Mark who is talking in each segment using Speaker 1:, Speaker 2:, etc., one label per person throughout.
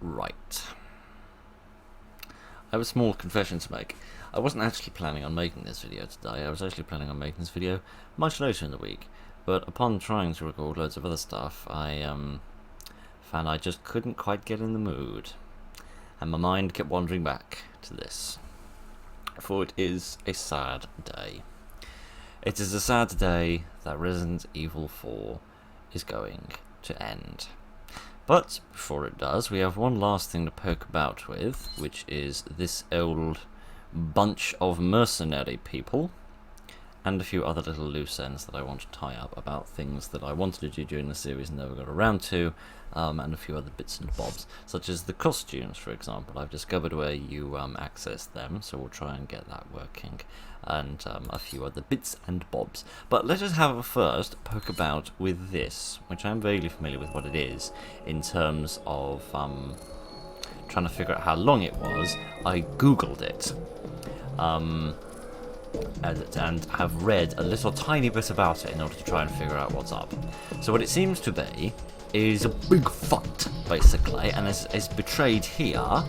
Speaker 1: Right. I have a small confession to make. I wasn't actually planning on making this video today. I was actually planning on making this video much later in the week. But upon trying to record loads of other stuff, I found I just couldn't quite get in the mood. And my mind kept wandering back to this. For it is a sad day. It is a sad day that Resident Evil 4 is going to end. But before it does, we have one last thing to poke about with, which is this old bunch of mercenary people, and a few other little loose ends that I want to tie up about things that I wanted to do during the series and never got around to, and a few other bits and bobs, such as the costumes, for example. I've discovered where you access them, so we'll try and get that working, and a few other bits and bobs. But let us have a first poke about with this, which I'm vaguely familiar with what it is, in terms of trying to figure out how long it was. I googled it. And have read a little tiny bit about it in order to try and figure out what's up. So what it seems to be is a big fight, basically, and as is betrayed here,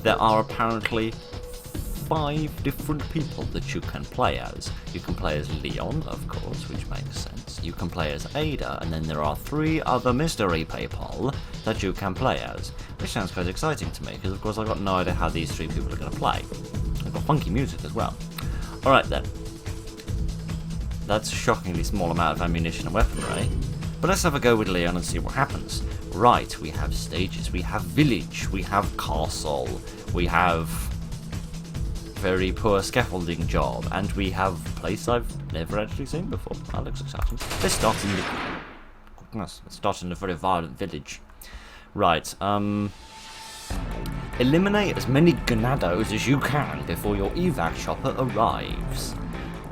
Speaker 1: there are apparently 5 different people that you can play as. You can play as Leon, of course, which makes sense. You can play as Ada, and then there are 3 other mystery people that you can play as, which sounds quite exciting to me, because of course I've got no idea how these 3 people are going to play. They've got funky music as well. Alright then. That's a shockingly small amount of ammunition and weaponry. But let's have a go with Leon and see what happens. Right, we have stages, we have village, we have castle, we have very poor scaffolding job, and we have a place I've never actually seen before. That looks exciting. Let's start in the... Goodness, let's start in a very violent village. Right, eliminate as many ganados as you can before your evac chopper arrives.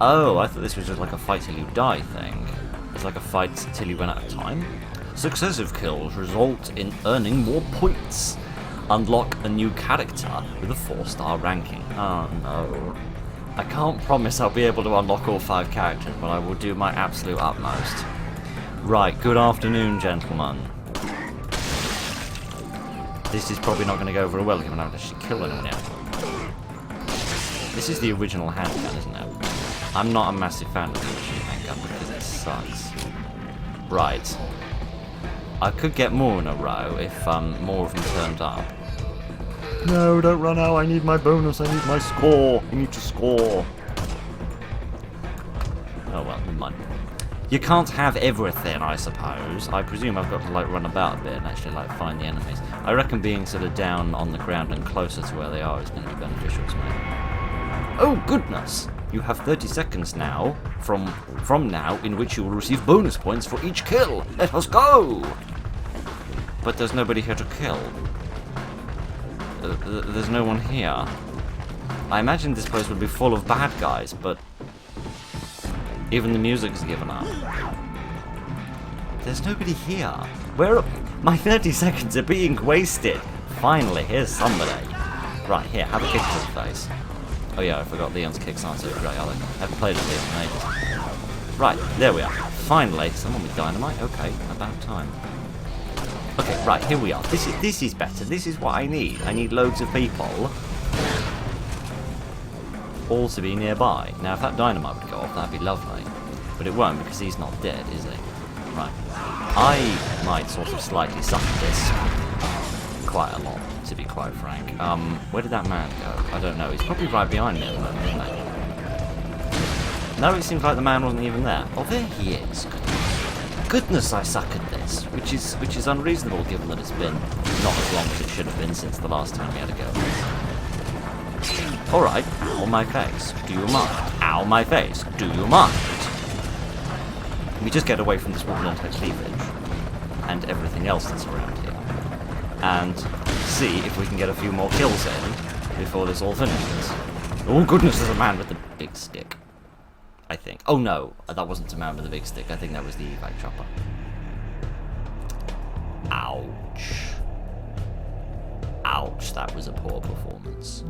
Speaker 1: Oh, I thought this was just like a fight till you die thing. It's like a fight till you run out of time. Successive kills result in earning more points. Unlock a new character with a 4-star ranking. Oh no. I can't promise I'll be able to unlock all 5 characters, but I will do my absolute utmost. Right, good afternoon, gentlemen. This is probably not going to go very well given I haven't actually killed anyone yet. This is the original handgun, isn't it? I'm not a massive fan of the original handgun because it sucks. Right. I could get more in a row if more of them turned up. No, don't run out. I need my bonus. I need my score. I need to score. Oh well, never mind. You can't have everything, I suppose. I presume I've got to like run about a bit and actually like find the enemies. I reckon being sort of down on the ground and closer to where they are is going to be beneficial to me. Oh goodness! You have 30 seconds now, from now, in which you will receive bonus points for each kill. Let us go! But there's nobody here to kill. There's no one here. I imagine this place would be full of bad guys, but even the music's given up. There's nobody here. Where? My 30 seconds are being wasted. Finally, here's somebody. Right, here, have a kick to the face. Oh yeah, I forgot Leon's kicks aren't so great, are they? I haven't played with Leon in ages. Right, there we are. Finally, someone with dynamite. Okay, about time. Okay, right, here we are. This is better. This is what I need. I need loads of people all to be nearby. Now, if that dynamite would go off, that'd be lovely. But it won't because he's not dead, is he? Right. I might sort of slightly suck at this quite a lot, to be quite frank. Where did that man go? I don't know. He's probably right behind me at the moment, isn't he? No, it seems like the man wasn't even there. Oh, there he is. Goodness, I suck at this, which is unreasonable given that it's been not as long as it should have been since the last time we had a go at this. Alright, ow my face, do you mind? Ow my face, do you mind? We just get away from this woodland cleavage and everything else that's around here, and see if we can get a few more kills in before this all finishes. Oh goodness, there's a man with the big stick. I think. Oh no, that wasn't a man with a big stick. I think that was the evac chopper. Ouch. Ouch, that was a poor performance.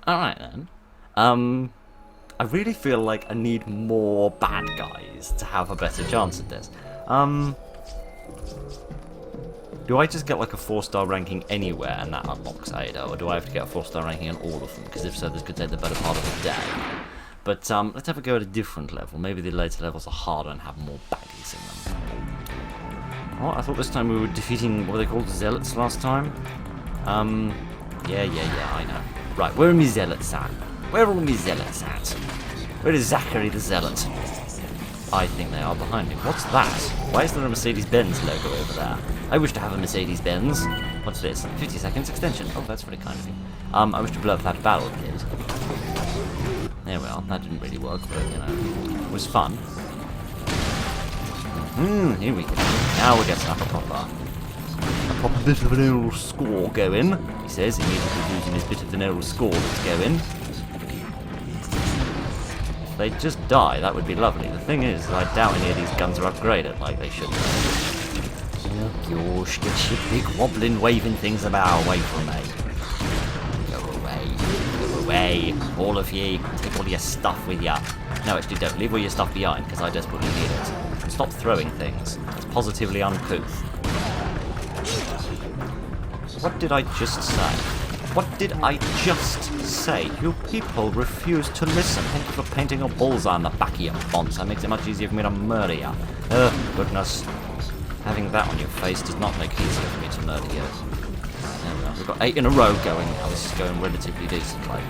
Speaker 1: Alright then. I really feel like I need more bad guys to have a better chance at this. Do I just get like a 4-star ranking anywhere and that unlocks Ada, or do I have to get a 4-star ranking on all of them? Because if so, this could take the better part of the day. But let's have a go at a different level. Maybe the later levels are harder and have more baggies in them. Oh, I thought this time we were defeating, what were they called, zealots last time? Yeah, I know. Right, where are my zealots at? Where are all my zealots at? Where is Zachary the Zealot? I think they are behind me. What's that? Why is there a Mercedes-Benz logo over there? I wish to have a Mercedes-Benz. What's this? 50 seconds extension. Oh, that's very kind of you. I wish to blow up that barrel kid. There we are. That didn't really work, but, you know, it was fun. Here we go. Now we're getting up a proper bit of an old score going. He says, immediately losing his bit of an old score that's going. If they'd just die, that would be lovely. The thing is, I doubt any of these guns are upgraded like they should be. Oh gosh, get your big wobbling, waving things about away from me. Go away, all of you. Take all your stuff with you. No, actually don't. Leave all your stuff behind, because I desperately need it. And stop throwing things. It's positively uncouth. What did I just say? What did I just say? You people refuse to listen. Thank you for painting a bullseye on the back of your fonts. That makes it much easier for me to murder you. Oh, goodness. Having that on your face does not make it easier for me to murder you. There we are. We've got 8 in a row going now. This is going relatively decently.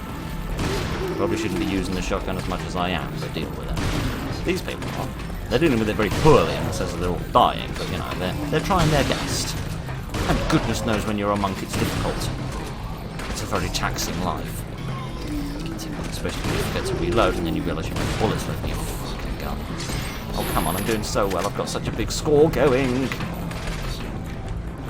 Speaker 1: Probably shouldn't be using the shotgun as much as I am, but deal with it. These people are. They're dealing with it very poorly in the sense that they're all dying, but you know, they're trying their best. And goodness knows when you're a monk it's difficult. It's a very taxing life. Especially when you forget to reload and then you realise you've got bullets left in your fucking gun. Oh come on, I'm doing so well, I've got such a big score going!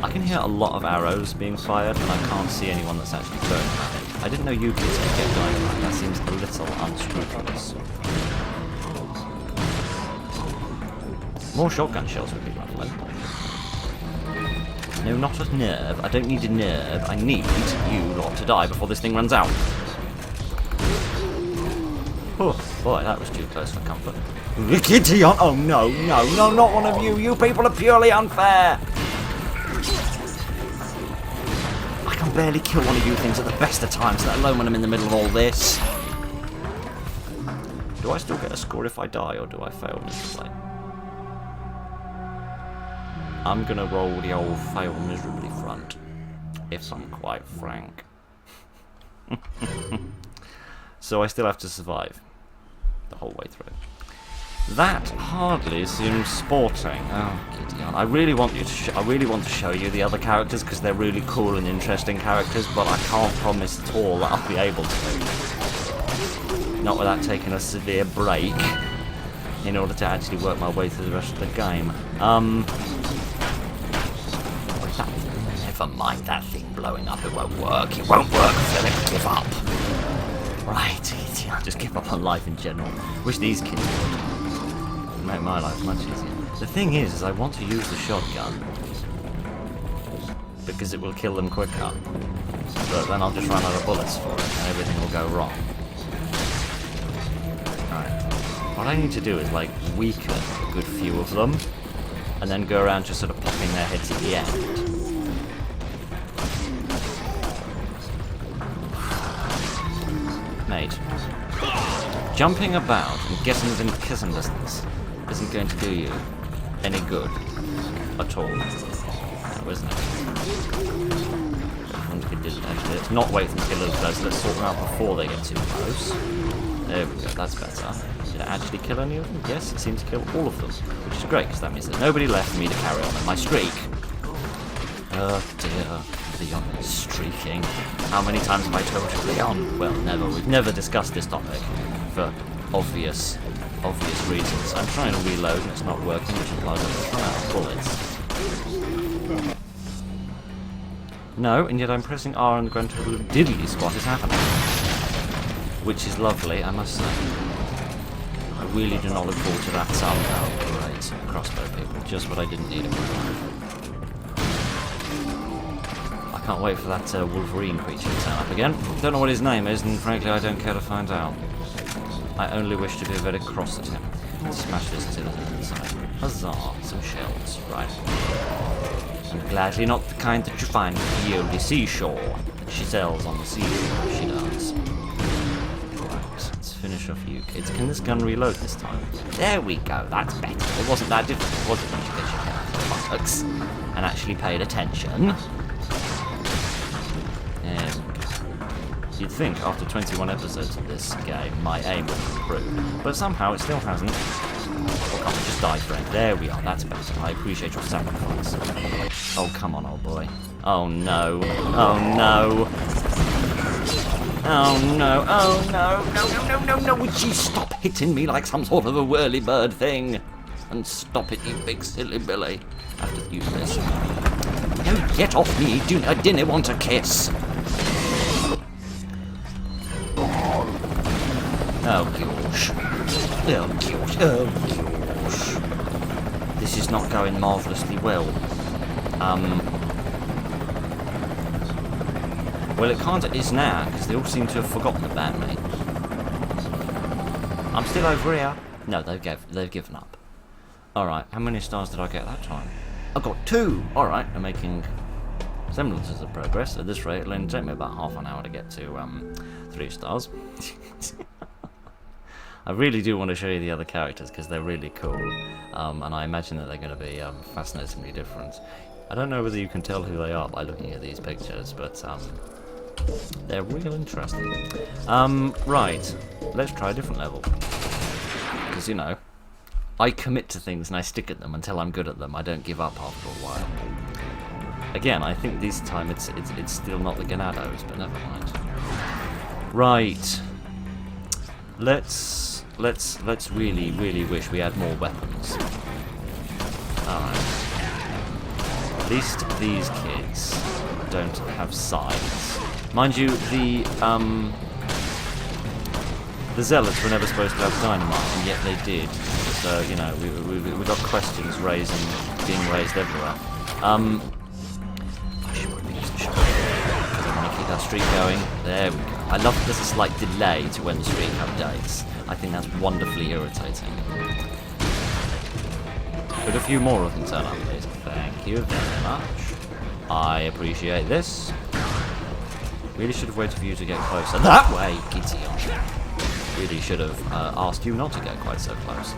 Speaker 1: I can hear a lot of arrows being fired and I can't see anyone that's actually throwing them at me. I didn't know you kids could get dynamite, that seems a little unscrupulous. More shotgun shells would be lovely. No, not a nerve. I don't need a nerve. I need you lot to die before this thing runs out. Oh, boy, that was too close for comfort. Gideon! Oh, no, not one of you. You people are purely unfair. I can barely kill one of you things at the best of times, let alone when I'm in the middle of all this. Do I still get a score if I die, or do I fail miserably? I'm gonna roll the old fail miserably front, if I'm quite frank. So I still have to survive the whole way through. That hardly seems sporting. Oh, Gideon! I really want you to. I really want to show you the other characters because they're really cool and interesting characters, but I can't promise at all that I'll be able to. Not without taking a severe break in order to actually work my way through the rest of the game. Never mind that thing blowing up, it won't work. It won't work, Philip, give up. Right, I'll just give up on life in general. Wish these kids would. It'd make my life much easier. The thing is I want to use the shotgun. Because it will kill them quicker. But then I'll just run out of bullets for it and everything will go wrong. Right. What I need to do is, like, weaken a good few of them. And then go around just sort of popping their heads at the end. Mate, jumping about and getting within kissing distance isn't going to do you any good at all. No, isn't it? Let's not wait until they're close. Let's sort them out before they get too close. There we go, that's better. Did it actually kill any of them? Yes, it seemed to kill all of them, which is great because that means there's nobody left for me to carry on in my streak. Oh dear. Leon is streaking. How many times have I told you, Leon? Well, never. We've never discussed this topic for obvious reasons. I'm trying to reload and it's not working, which implies I'm running out of bullets. No, and yet I'm pressing R on the ground to diddly squat is happening. Which is lovely, I must say. I really do not look forward to that sound now. Great. Crossbow people. Just what I didn't need in my life. I can't wait for that Wolverine creature to turn up again. Don't know what his name is, and frankly I don't care to find out. I only wish to be very cross at him. Let's smash this skeleton inside. Huzzah! Some shells. Right. I'm gladly not the kind that you find at the only seashore. She sells on the seashore, she does. Right, let's finish off you kids. Can this gun reload this time? There we go, that's better. It wasn't that difficult, was it, when you get your head out of the buttocks and actually paid attention? There we go. You'd think after 21 episodes of this game, my aim would improve, but somehow it still hasn't. Or can't we just die, friend? There we are, that's better. I appreciate your sacrifice. Oh, come on, old boy. Oh, no. Oh, no. Oh, no. Oh, no. No. Would you stop hitting me like some sort of a whirly-bird thing? And stop it, you big silly Billy. I have to use this. No, get off me. I didn't want to kiss. Oh, gosh. This is not going marvellously well. Well, it kind of is now, because they all seem to have forgotten about me. I'm still over here. No, they've given up. Alright, how many stars did I get that time? I got 2! Alright, I'm making semblances of progress. At this rate, it'll only take me about half an hour to get to 3 stars. I really do want to show you the other characters because they're really cool, and I imagine that they're going to be fascinatingly different. I don't know whether you can tell who they are by looking at these pictures, but they're real interesting. Right, let's try a different level. Because, you know, I commit to things and I stick at them until I'm good at them. I don't give up after a while. Again, I think this time it's still not the Ganados, but never mind. Right. Let's really wish we had more weapons. Alright. At least these kids don't have sides. Mind you, the Zealots were never supposed to have dynamite, and yet they did. So, you know, we got questions being raised everywhere. I should probably use the shotgun. I want to keep that streak going. There we go. I love that there's a slight delay to when the streak updates. I think that's wonderfully irritating. Could a few more of them turn up, please? Thank you very much. I appreciate this. Really should have waited for you to get closer. That way, Gideon. Really should have asked you not to get quite so close.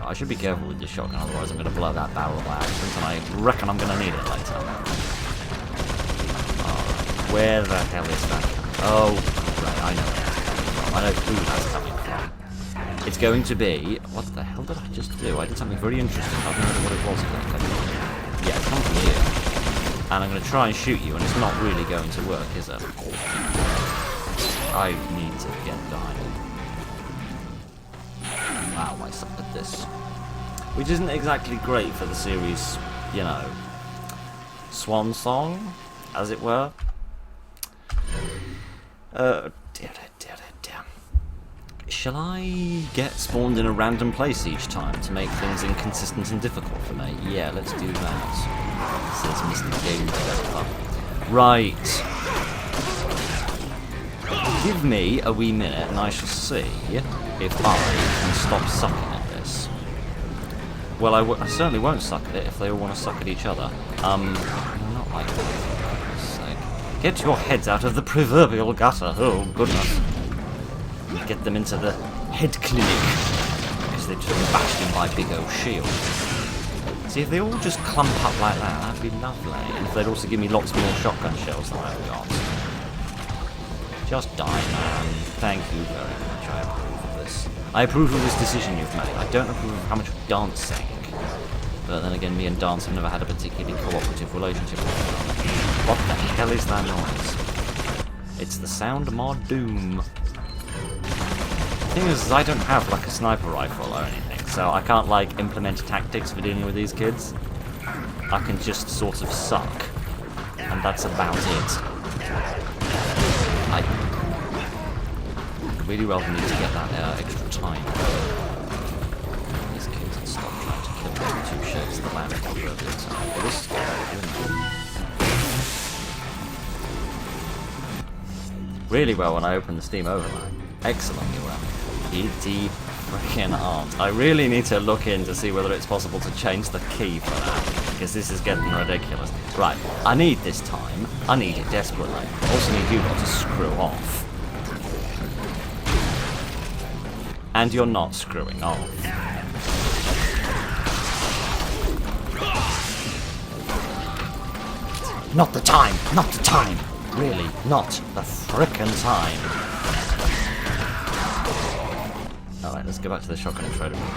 Speaker 1: I should be careful with this shotgun, otherwise I'm going to blow that barrel by accident, and I reckon I'm going to need it later. Where the hell is that? Oh, right, I know where that's coming from. I know who that's coming from. It's going to be... What the hell did I just do? I did something very interesting. I don't know what it was again. Yeah, come from here. And I'm going to try and shoot you, and it's not really going to work, is it? I need to get dying. Wow, I suck at this. Which isn't exactly great for the series, you know, swan song, as it were. Dear. Shall I get spawned in a random place each time to make things inconsistent and difficult for me? Yeah, let's do that. Says Mr. Game Developer. Right. Give me a wee minute and I shall see if I can stop sucking at this. Well, I certainly won't suck at it if they all want to suck at each other. Not like that, for goodness sake. Get your heads out of the proverbial gutter, oh goodness. And get them into the head clinic, because they've just been bashed in by big old shield. See, if they all just clump up like that, that'd be lovely. And if they'd also give me lots more shotgun shells than I've got. Just die, man. Thank you very much. I approve of this. I approve of this decision you've made. I don't approve of how much dancing. But then again, me and dance have never had a particularly cooperative relationship. What the hell is that noise? It's the sound of my doom. The thing is, I don't have like a sniper rifle or anything, so I can't like implement tactics for dealing with these kids. I can just sort of suck. And that's about it. I really rather need to get that extra time. These kids can stop trying to kill them with 2 shakes of the lamb every time. Well, this is really well when I open the Steam overlay. Excellently well. Pretty freaking aren't. I really need to look in to see whether it's possible to change the key for that, because this is getting ridiculous. Right, I need this time. I need it desperately. I also need you lot to screw off. And you're not screwing off. Not the time! Not the time! Really, not the frickin' time. Alright, let's go back to the shotgun and try to move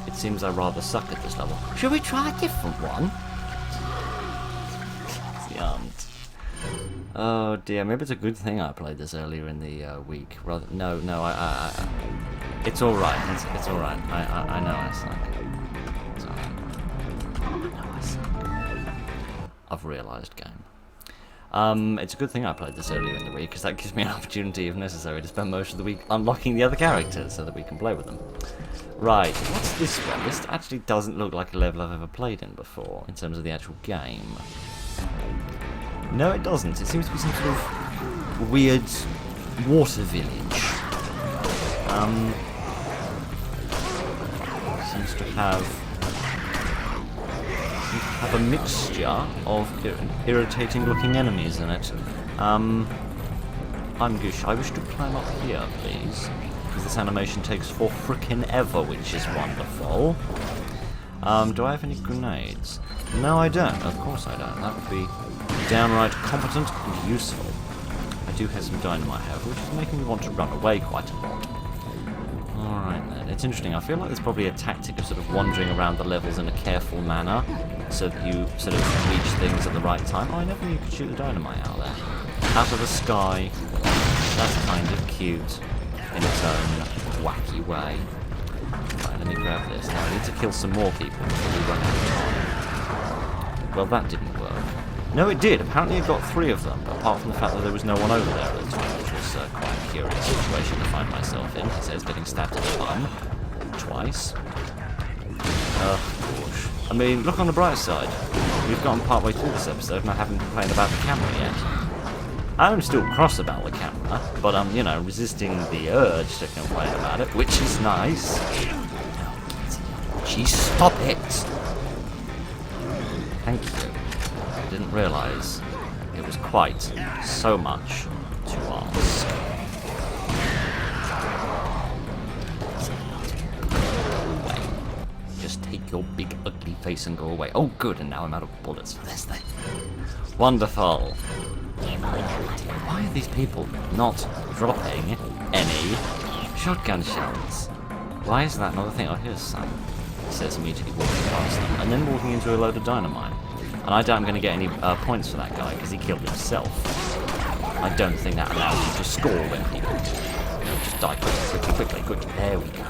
Speaker 1: it. It seems I rather suck at this level. Should we try a different one? Oh dear, maybe it's a good thing I played this earlier in the week. Rather, no, it's all right. It's all right. I know I suck. It's all right. I know I suck. I've realised, game. It's a good thing I played this earlier in the week because that gives me an opportunity, if necessary, to spend most of the week unlocking the other characters so that we can play with them. Right, what's this one? This actually doesn't look like a level I've ever played in before in terms of the actual game. No, it doesn't. It seems to be some sort of weird water village. Seems to have a mixture of irritating-looking enemies in it. I'm Goosh. I wish to climb up here, please, because this animation takes for frickin' ever, which is wonderful. Do I have any grenades? No, I don't. Of course I don't. That would be downright competent and useful. I do have some dynamite, however, which is making me want to run away quite a lot. Alright then, it's interesting. I feel like there's probably a tactic of sort of wandering around the levels in a careful manner, so that you sort of reach things at the right time. Oh, I never knew you could shoot the dynamite out there. Out of the sky. That's kind of cute in its own wacky way. Right, let me grab this. Now I need to kill some more people before we run out of time. Well, that didn't work. No, it did. Apparently it got 3 of them, apart from the fact that there was no one over there at the time, which was quite a curious situation to find myself in. He says getting stabbed in the bum twice. Gosh. I mean, look on the bright side. We've gotten partway through this episode and I haven't complained about the camera yet. I'm still cross about the camera, but I'm, you know, resisting the urge to complain about it, which is nice. Jeez, stop it! Thank you. I didn't realise it was quite so much to ask. Go away. Just take your big ugly face and go away. Oh good, and now I'm out of bullets for this thing. Wonderful. Why are these people not dropping any shotgun shells? Why is that not a thing? Oh, here's some. It says immediately walking past them, and then walking into a load of dynamite. And I doubt I'm going to get any points for that guy, because he killed himself. I don't think that allows you to score when people just die quickly. There we go.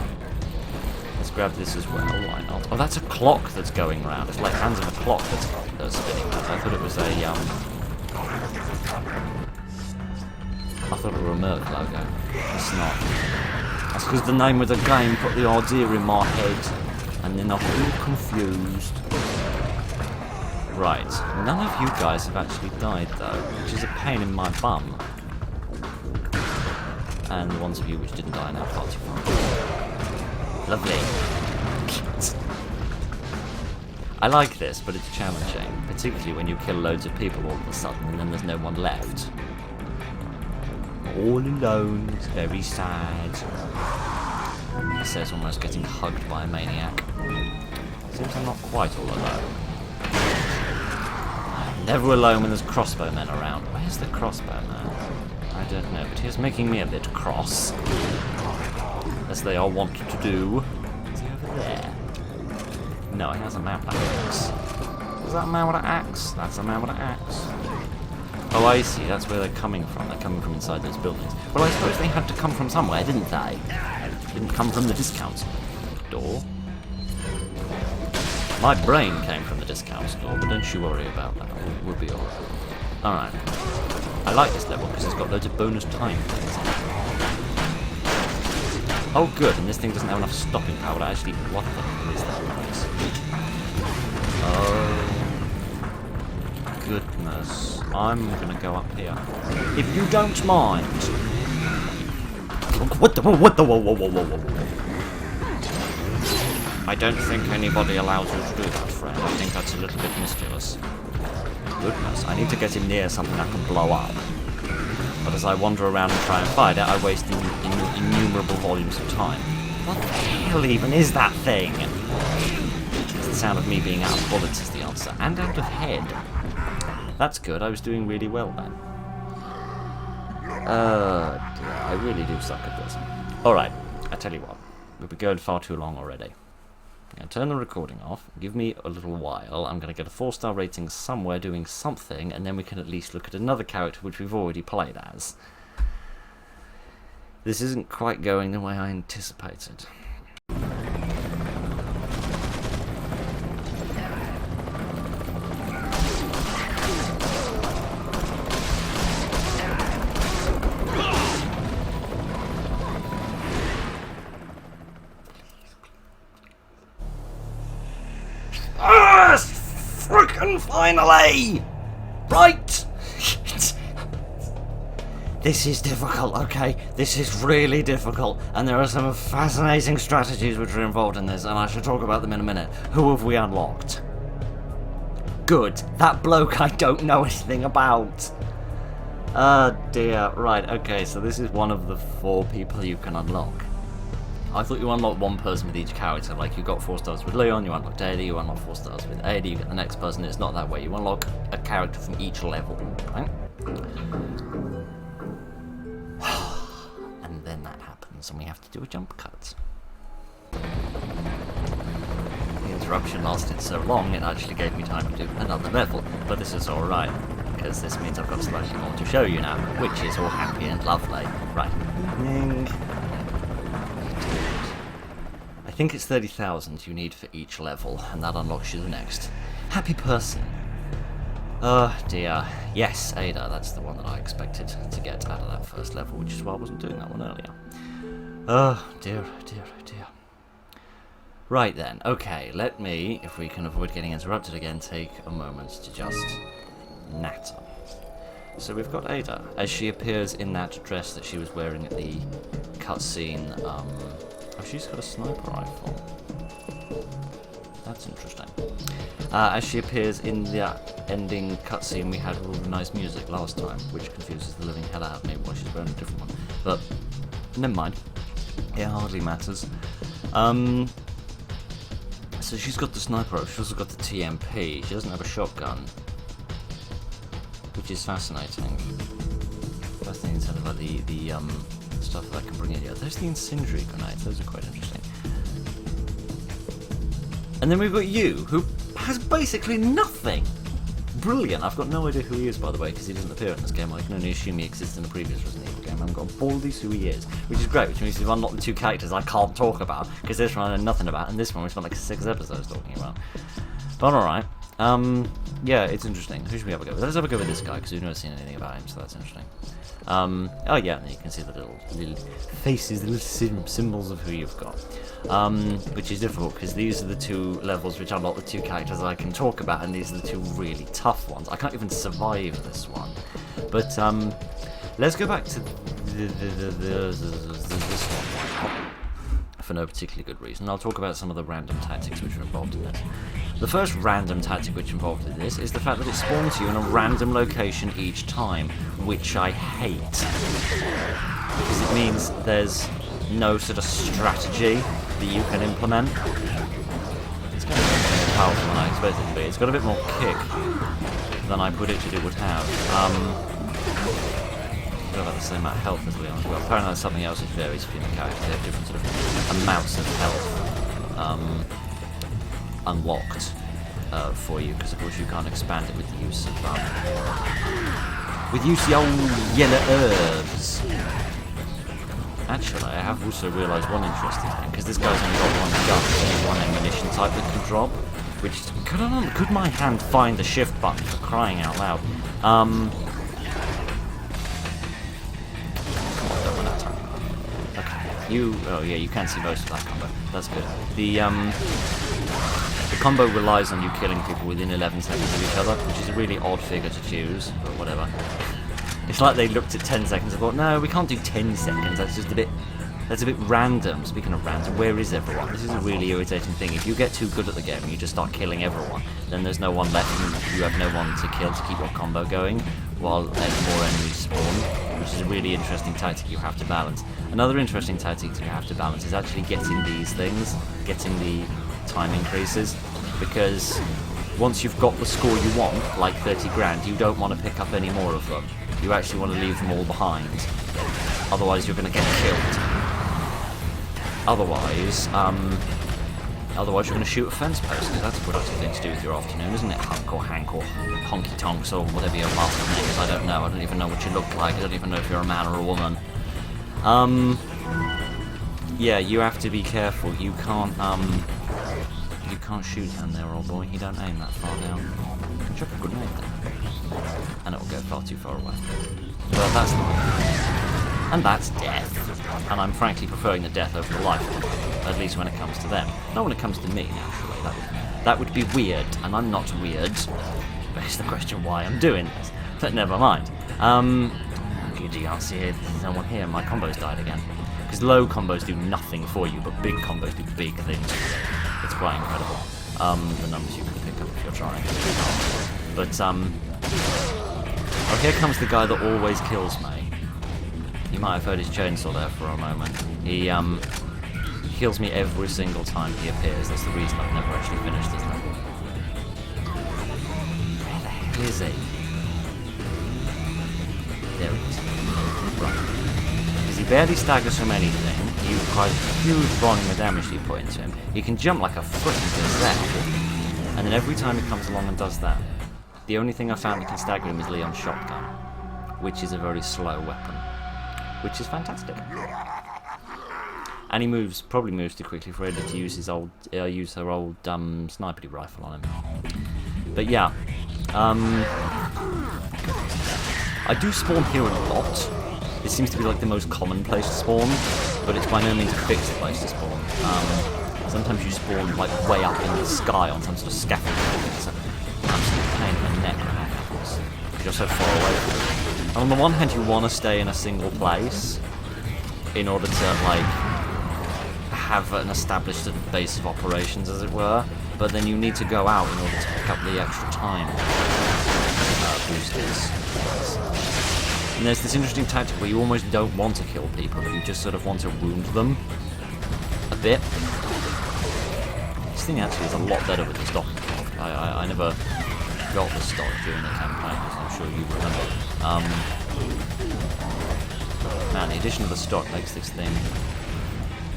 Speaker 1: Let's grab this as well, why not? Oh, that's a clock that's going around. It's like hands of a clock that's spinning around. I thought it was I thought it were a Merc logo. It's not. That's because the name of the game put the idea in my head, and then I got all confused. Right, none of you guys have actually died though, which is a pain in my bum. And the ones of you which didn't die are now far too far. Lovely. I like this, but it's challenging, particularly when you kill loads of people all of a sudden and then there's no one left. All alone, it's very sad. He says almost getting hugged by a maniac. Seems I'm not quite all alone. I'm never alone when there's crossbowmen around. Where's the crossbowman? I don't know, but he's making me a bit cross. As they are wont to do. Is he over there? No, he has a man with an axe. Is that a man with an axe? That's a man with an axe. Oh, I see. That's where they're coming from. They're coming from inside those buildings. Well, I suppose they had to come from somewhere, didn't they? Didn't come from the discount store. My brain came from the discount store, but don't you worry about that. We'll be alright. Alright. I like this level because it's got loads of bonus time things in it. Oh, good. And this thing doesn't have enough stopping power to actually... What the hell is that noise? Oh... goodness. I'm gonna go up here. If you don't mind. What the whoa. I don't think anybody allows you to do that, friend. I think that's a little bit mischievous. Goodness, I need to get him near something that can blow up. But as I wander around and try and fight it, I waste innumerable volumes of time. What the hell even is that thing? It's the sound of me being out of bullets is the answer. And out of head. That's good, I was doing really well then. I really do suck at this. Alright, I tell you what. We've been going far too long already. I'm going to turn the recording off, give me a little while, I'm going to get a 4-star rating somewhere doing something, and then we can at least look at another character which we've already played as. This isn't quite going the way I anticipated. Frickin' finally! Right! This is difficult, okay? This is really difficult, and there are some fascinating strategies which are involved in this, and I should talk about them in a minute. Who have we unlocked? Good. That bloke I don't know anything about. Oh dear. Right, okay, so this is one of the 4 people you can unlock. I thought you unlocked one person with each character, like you got 4 stars with Leon, you unlocked Ada, you unlock 4 stars with Ada, you get the next person. It's not that way. You unlock a character from each level, right? And then that happens, and we have to do a jump cut. The interruption lasted so long, it actually gave me time to do another level, but this is alright, because this means I've got slightly more to show you now, which is all happy and lovely. Right. Evening. I think it's 30,000 you need for each level, and that unlocks you the next. Happy person. Oh dear. Yes, Ada, that's the one that I expected to get out of that first level, which is why I wasn't doing that one earlier. Oh dear. Right then, okay, let me, if we can avoid getting interrupted again, take a moment to just natter. So we've got Ada, as she appears in that dress that she was wearing at the cutscene. Oh, she's got a sniper rifle. That's interesting. As she appears in the ending cutscene we had with all the nice music last time, which confuses the living hell out of me while she's wearing a different one. But, never mind. It hardly matters. So she's got the sniper rifle, she's also got the TMP, she doesn't have a shotgun. Which is fascinating. Fascinating in terms of like the stuff that I can bring in here. There's the incendiary grenades, those are quite interesting. And then we've got you, who has basically nothing! Brilliant! I've got no idea who he is, by the way, because he doesn't appear in this game. I can only assume he exists in a previous Resident Evil game. I haven't got a baldies who he is, which is great, which means we've unlocked the 2 characters I can't talk about, because this one I know nothing about, and this one we spent like 6 episodes talking about. But alright. Yeah, it's interesting. Who should we have a go with? Let's have a go with this guy, because we've never seen anything about him, so that's interesting. Oh yeah, and you can see the little faces, the little symbols of who you've got. Which is difficult, because these are the 2 levels which unlock the 2 characters I can talk about, and these are the 2 really tough ones. I can't even survive this one. But, let's go back to this one. For no particularly good reason. I'll talk about some of the random tactics which are involved in it. The first random tactic which involved in this is the fact that it spawns you in a random location each time, which I hate. Because it means there's no sort of strategy that you can implement. It's going to be more powerful than I expected it to be. It's got a bit more kick than I predicted it would have. About the same amount of health as Leon as well. Apparently that's something else which varies between the characters. They have different sort of amounts of health unlocked for you, because of course you can't expand it with the use of the old yellow herbs. Actually, I have also realised one interesting thing, because this guy's only got one gun and one ammunition type that can drop, which could my hand find the shift button, for crying out loud? Okay. Oh yeah, you can see most of that combo. That's good. The combo relies on you killing people within 11 seconds of each other, which is a really odd figure to choose, but whatever. It's like they looked at 10 seconds and thought, no, we can't do 10 seconds, that's just a bit random. Speaking of random, where is everyone? This is a really irritating thing. If you get too good at the game and you just start killing everyone, then there's no one left and you have no one to kill to keep your combo going while more enemies spawn, which is a really interesting tactic you have to balance. Another interesting tactic you have to balance is actually getting these things, getting the time increases, because once you've got the score you want, like 30 grand, you don't want to pick up any more of them. You actually want to leave them all behind, otherwise you're going to get killed. Otherwise you're going to shoot a fence post, because that's a productive thing to do with your afternoon, isn't it? Hunk or Hank or Honky Tonks or whatever your master's name is, I don't know. I don't even know what you look like. I don't even know if you're a man or a woman. Yeah, you have to be careful. You can't shoot down there, old boy. You don't aim that far down. You can chuck a grenade there, and it will go far too far away. But that's not. And that's death. And I'm frankly preferring the death over the life, at least when it comes to them. Not when it comes to me, naturally. That would be weird, and I'm not weird. But it's the question why I'm doing this. But never mind. You can't see it. There's no one here. My combos died again. Because low combos do nothing for you, but big combos do big things. It's quite incredible. The numbers you can pick up if you're trying. But, oh, here comes the guy that always kills me. You might have heard his chainsaw there for a moment. He kills me every single time he appears. That's the reason I've never actually finished this level. Where the hell is he? There he is. Right. Because he barely staggers from anything. You quite huge volume of damage you put into him. He can jump like a frickin' gazelle. And then every time he comes along and does that, the only thing I found that can stagger him is Leon's shotgun, which is a very slow weapon. Which is fantastic. And he probably moves too quickly for Ada to use his old, use her old sniper rifle on him. But yeah, I do spawn here a lot. It seems to be like the most common place to spawn, but it's by no means a fixed place to spawn. Sometimes you spawn like way up in the sky on some sort of scaffolding. It's an absolute pain in the neck when that happens, because you're so far away from it. And on the one hand, you want to stay in a single place in order to like have an established base of operations, as it were. But then you need to go out in order to pick up the extra time boosters. And there's this interesting tactic where you almost don't want to kill people, you just sort of want to wound them a bit. This thing actually is a lot better with the stock. I never got the stock during the campaign, as I'm sure you remember. Man, the addition of the stock makes this thing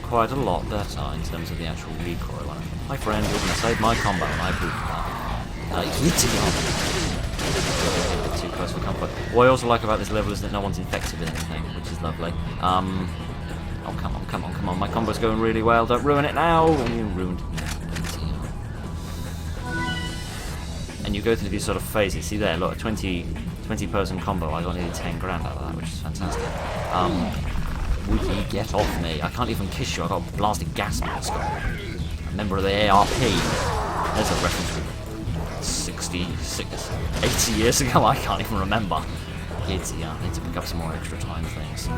Speaker 1: quite a lot better in terms of the actual recoil. My friend, you're going to save my combo, and I approve of that. A bit too close for comfort. What I also like about this level is that no one's infected with anything, which is lovely. Oh, come on. My combo's going really well. Don't ruin it now. You ruined it. And you go through these sort of phases. See there, look, 20 person combo. I got nearly 10 grand out of that, which is fantastic. Would you get off me? I can't even kiss you. I got a blasted gas mask on. A member of the ARP. There's a reference to 66, 80 years ago. I can't even remember. Kids, yeah, I need to pick up some more extra time things.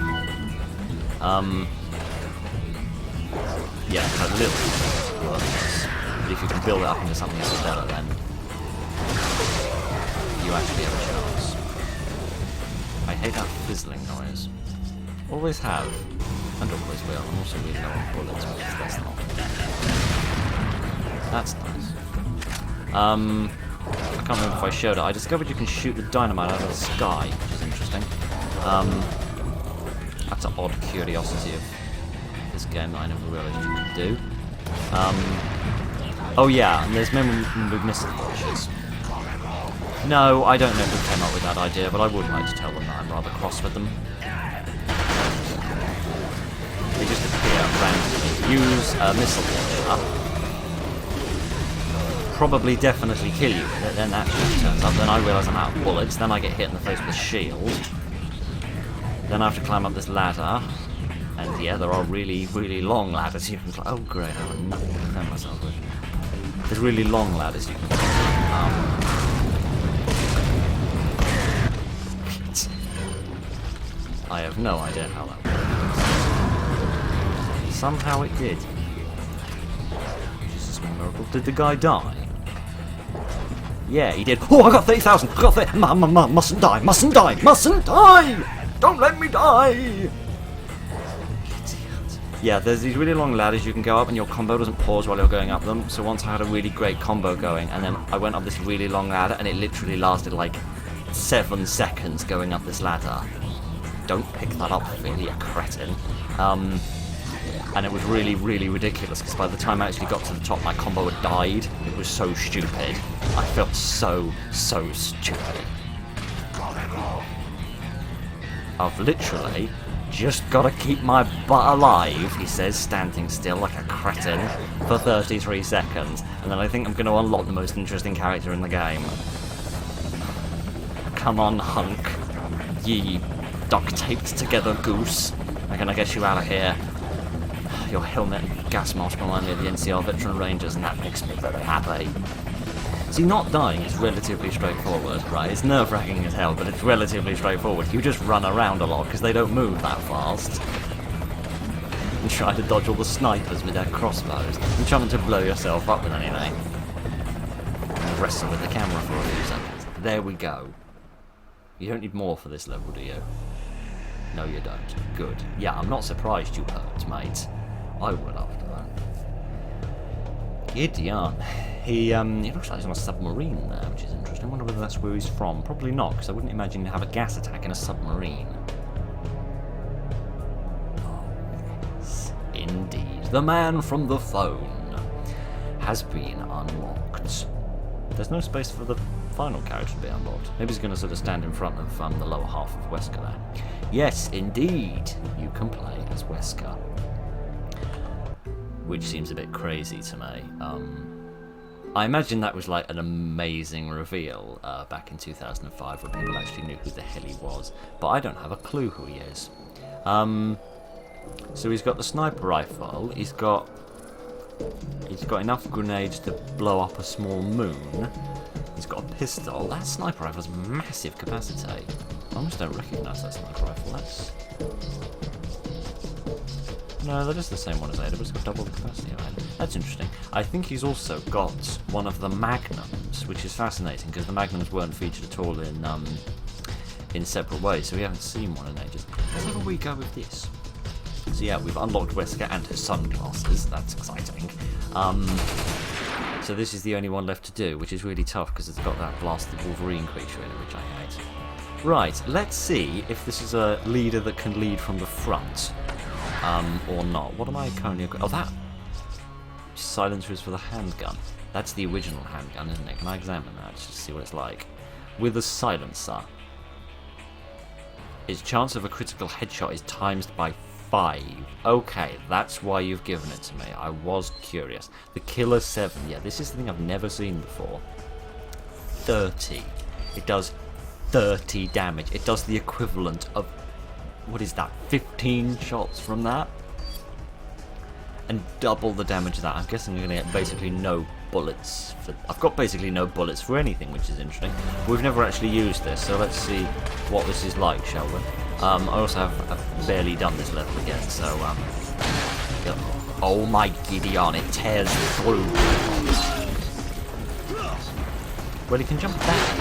Speaker 1: Yeah, it's a little worthless. But if you can build it up into something else better, then you actually have a chance. I hate that fizzling noise. Always have, and always will. I'm also really low on bullets, because that's not. That's nice. I can't remember if I showed it. I discovered you can shoot the dynamite out of the sky, which is interesting. That's an odd curiosity of this game that I never realised you could do. Oh yeah, and there's men with missile launchers. No, I don't know who came up with that idea, but I would like to tell them that I'm rather cross with them. They just appear randomly. Use a missile launcher. Probably definitely kill you with it, then that shit turns up, then I realise I'm out of bullets, then I get hit in the face with a shield. Then I have to climb up this ladder And yeah, there are really, really long ladders you can climb. Oh great, I have nothing to defend myself with. There's really long ladders you can climb. I have no idea how that works. Somehow it did. Just a small miracle. Did the guy die? Yeah, he did. Oh, I got 30,000! I got 30,000! Mustn't die! Mustn't die! Mustn't die! Don't let me die! Yeah, there's these really long ladders you can go up and your combo doesn't pause while you're going up them. So once I had a really great combo going and then I went up this really long ladder and it literally lasted like 7 seconds going up this ladder. Don't pick that up, Philly, you cretin. And it was really, really ridiculous because by the time I actually got to the top my combo had died. It was so stupid. I felt so stupid. I've literally just gotta keep my butt alive, he says, standing still like a cretin for 33 seconds, and then I think I'm gonna unlock the most interesting character in the game. Come on, hunk. Ye duct-taped together goose. I'm gonna get you out of here. Your helmet and gas mask remind me of the NCR Veteran Rangers, and that makes me very happy. See, not dying is relatively straightforward, right? It's nerve-wracking as hell, but it's relatively straightforward. You just run around a lot, because they don't move that fast. And try to dodge all the snipers with their crossbows. And try not to blow yourself up with anything. And wrestle with the camera for a few seconds. There we go. You don't need more for this level, do you? No, you don't. Good. Yeah, I'm not surprised you hurt, mate. I would after that. Gideon. He looks like he's on a submarine there, which is interesting. I wonder whether that's where he's from. Probably not, because I wouldn't imagine you'd have a gas attack in a submarine. Oh, yes. Indeed. The man from the phone has been unlocked. There's no space for the final character to be unlocked. Maybe he's going to sort of stand in front of the lower half of Wesker there. Yes, indeed, you can play as Wesker. Which seems a bit crazy to me. I imagine that was like an amazing reveal back in 2005 when people actually knew who the hell he was. But I don't have a clue who he is. So he's got the sniper rifle, he's got enough grenades to blow up a small moon, he's got a pistol. That sniper rifle has massive capacity. I almost don't recognise that sniper rifle. No, that is the same one as Ada, but it's got double the capacity of it. That's interesting. I think he's also got one of the Magnums, which is fascinating, because the Magnums weren't featured at all in separate ways, so we haven't seen one in ages. Let's have a wee go with this. So yeah, we've unlocked Wesker and her sunglasses. That's exciting. So this is the only one left to do, which is really tough, because it's got that blasted Wolverine creature in it, which I hate. Right, let's see if this is a leader that can lead from the front. Or not. What am I currently... Oh, that silencer is for the handgun. That's the original handgun, isn't it? Can I examine that just to see what it's like? With a silencer, its chance of a critical headshot is times by 5. Okay, that's why you've given it to me. I was curious. The Killer 7. Yeah, this is something I've never seen before. 30. It does 30 damage. It does the equivalent of... What is that? 15 shots from that? And double the damage of that. I'm guessing you're going to get basically no bullets. I've got basically no bullets for anything, which is interesting. We've never actually used this, so let's see what this is like, shall we? I also have barely done this level again, so... Oh my Gideon, it tears through. Well, he can jump back.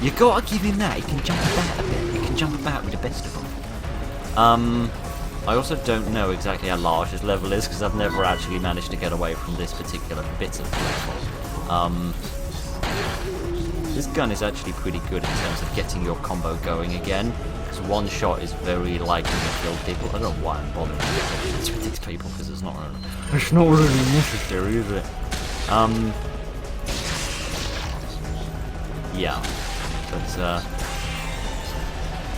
Speaker 1: You gotta give him that. He can jump about a bit. He can jump about with the best of them. I also don't know exactly how large this level is because I've never actually managed to get away from this particular bit of the level. This gun is actually pretty good in terms of getting your combo going again, because one shot is very likely to kill people. I don't know why I'm bothering with these people because it's not really necessary, is it? Yeah, but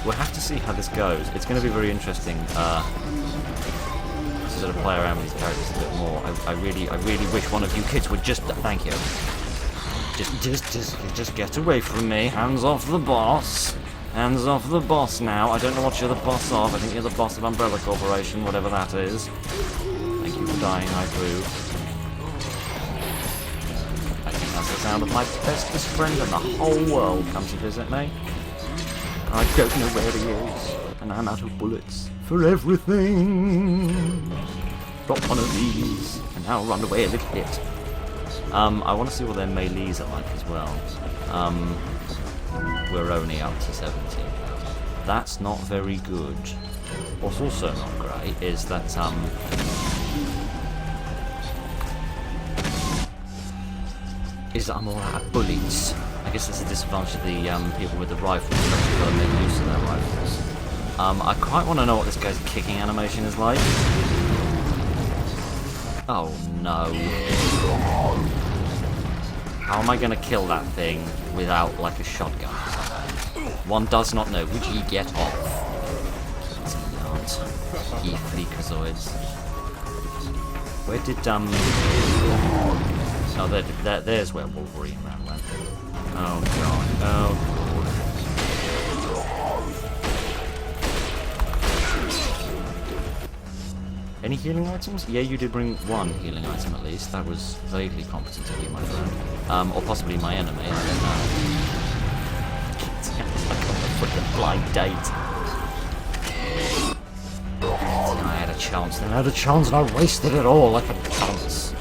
Speaker 1: we'll have to see how this goes. It's going to be very interesting to sort of play around with these characters a bit more. I really wish one of you kids would just thank you. Just get away from me. Hands off the boss. Hands off the boss now. I don't know what you're the boss of. I think you're the boss of Umbrella Corporation, whatever that is. Thank you for dying, I approve. I think that's the sound of my bestest friend in the whole world come to visit me. I don't know where he is, and I'm out of bullets for everything. Drop one of these, and now run away a little bit. I want to see what their melees are like as well. We're only up to 17. That's not very good. What's also not great is that I'm all out of bullets. I guess that's a disadvantage of the people with the rifles. They've got to make use of their rifles. I quite want to know what this guy's kicking animation is like. Oh no. How am I going to kill that thing without, like, a shotgun? One does not know. Would ye get off? Not. Ye freakazoids. Where did, Oh, there's where Wolverine ran went. Oh, God. Oh, any healing items? Yeah, you did bring one healing item at least. That was vaguely competent of you, my friend. Or possibly my enemy, I don't know. Like on the freaking blind date. I had a chance, and I had a chance, and I wasted it all like a chance.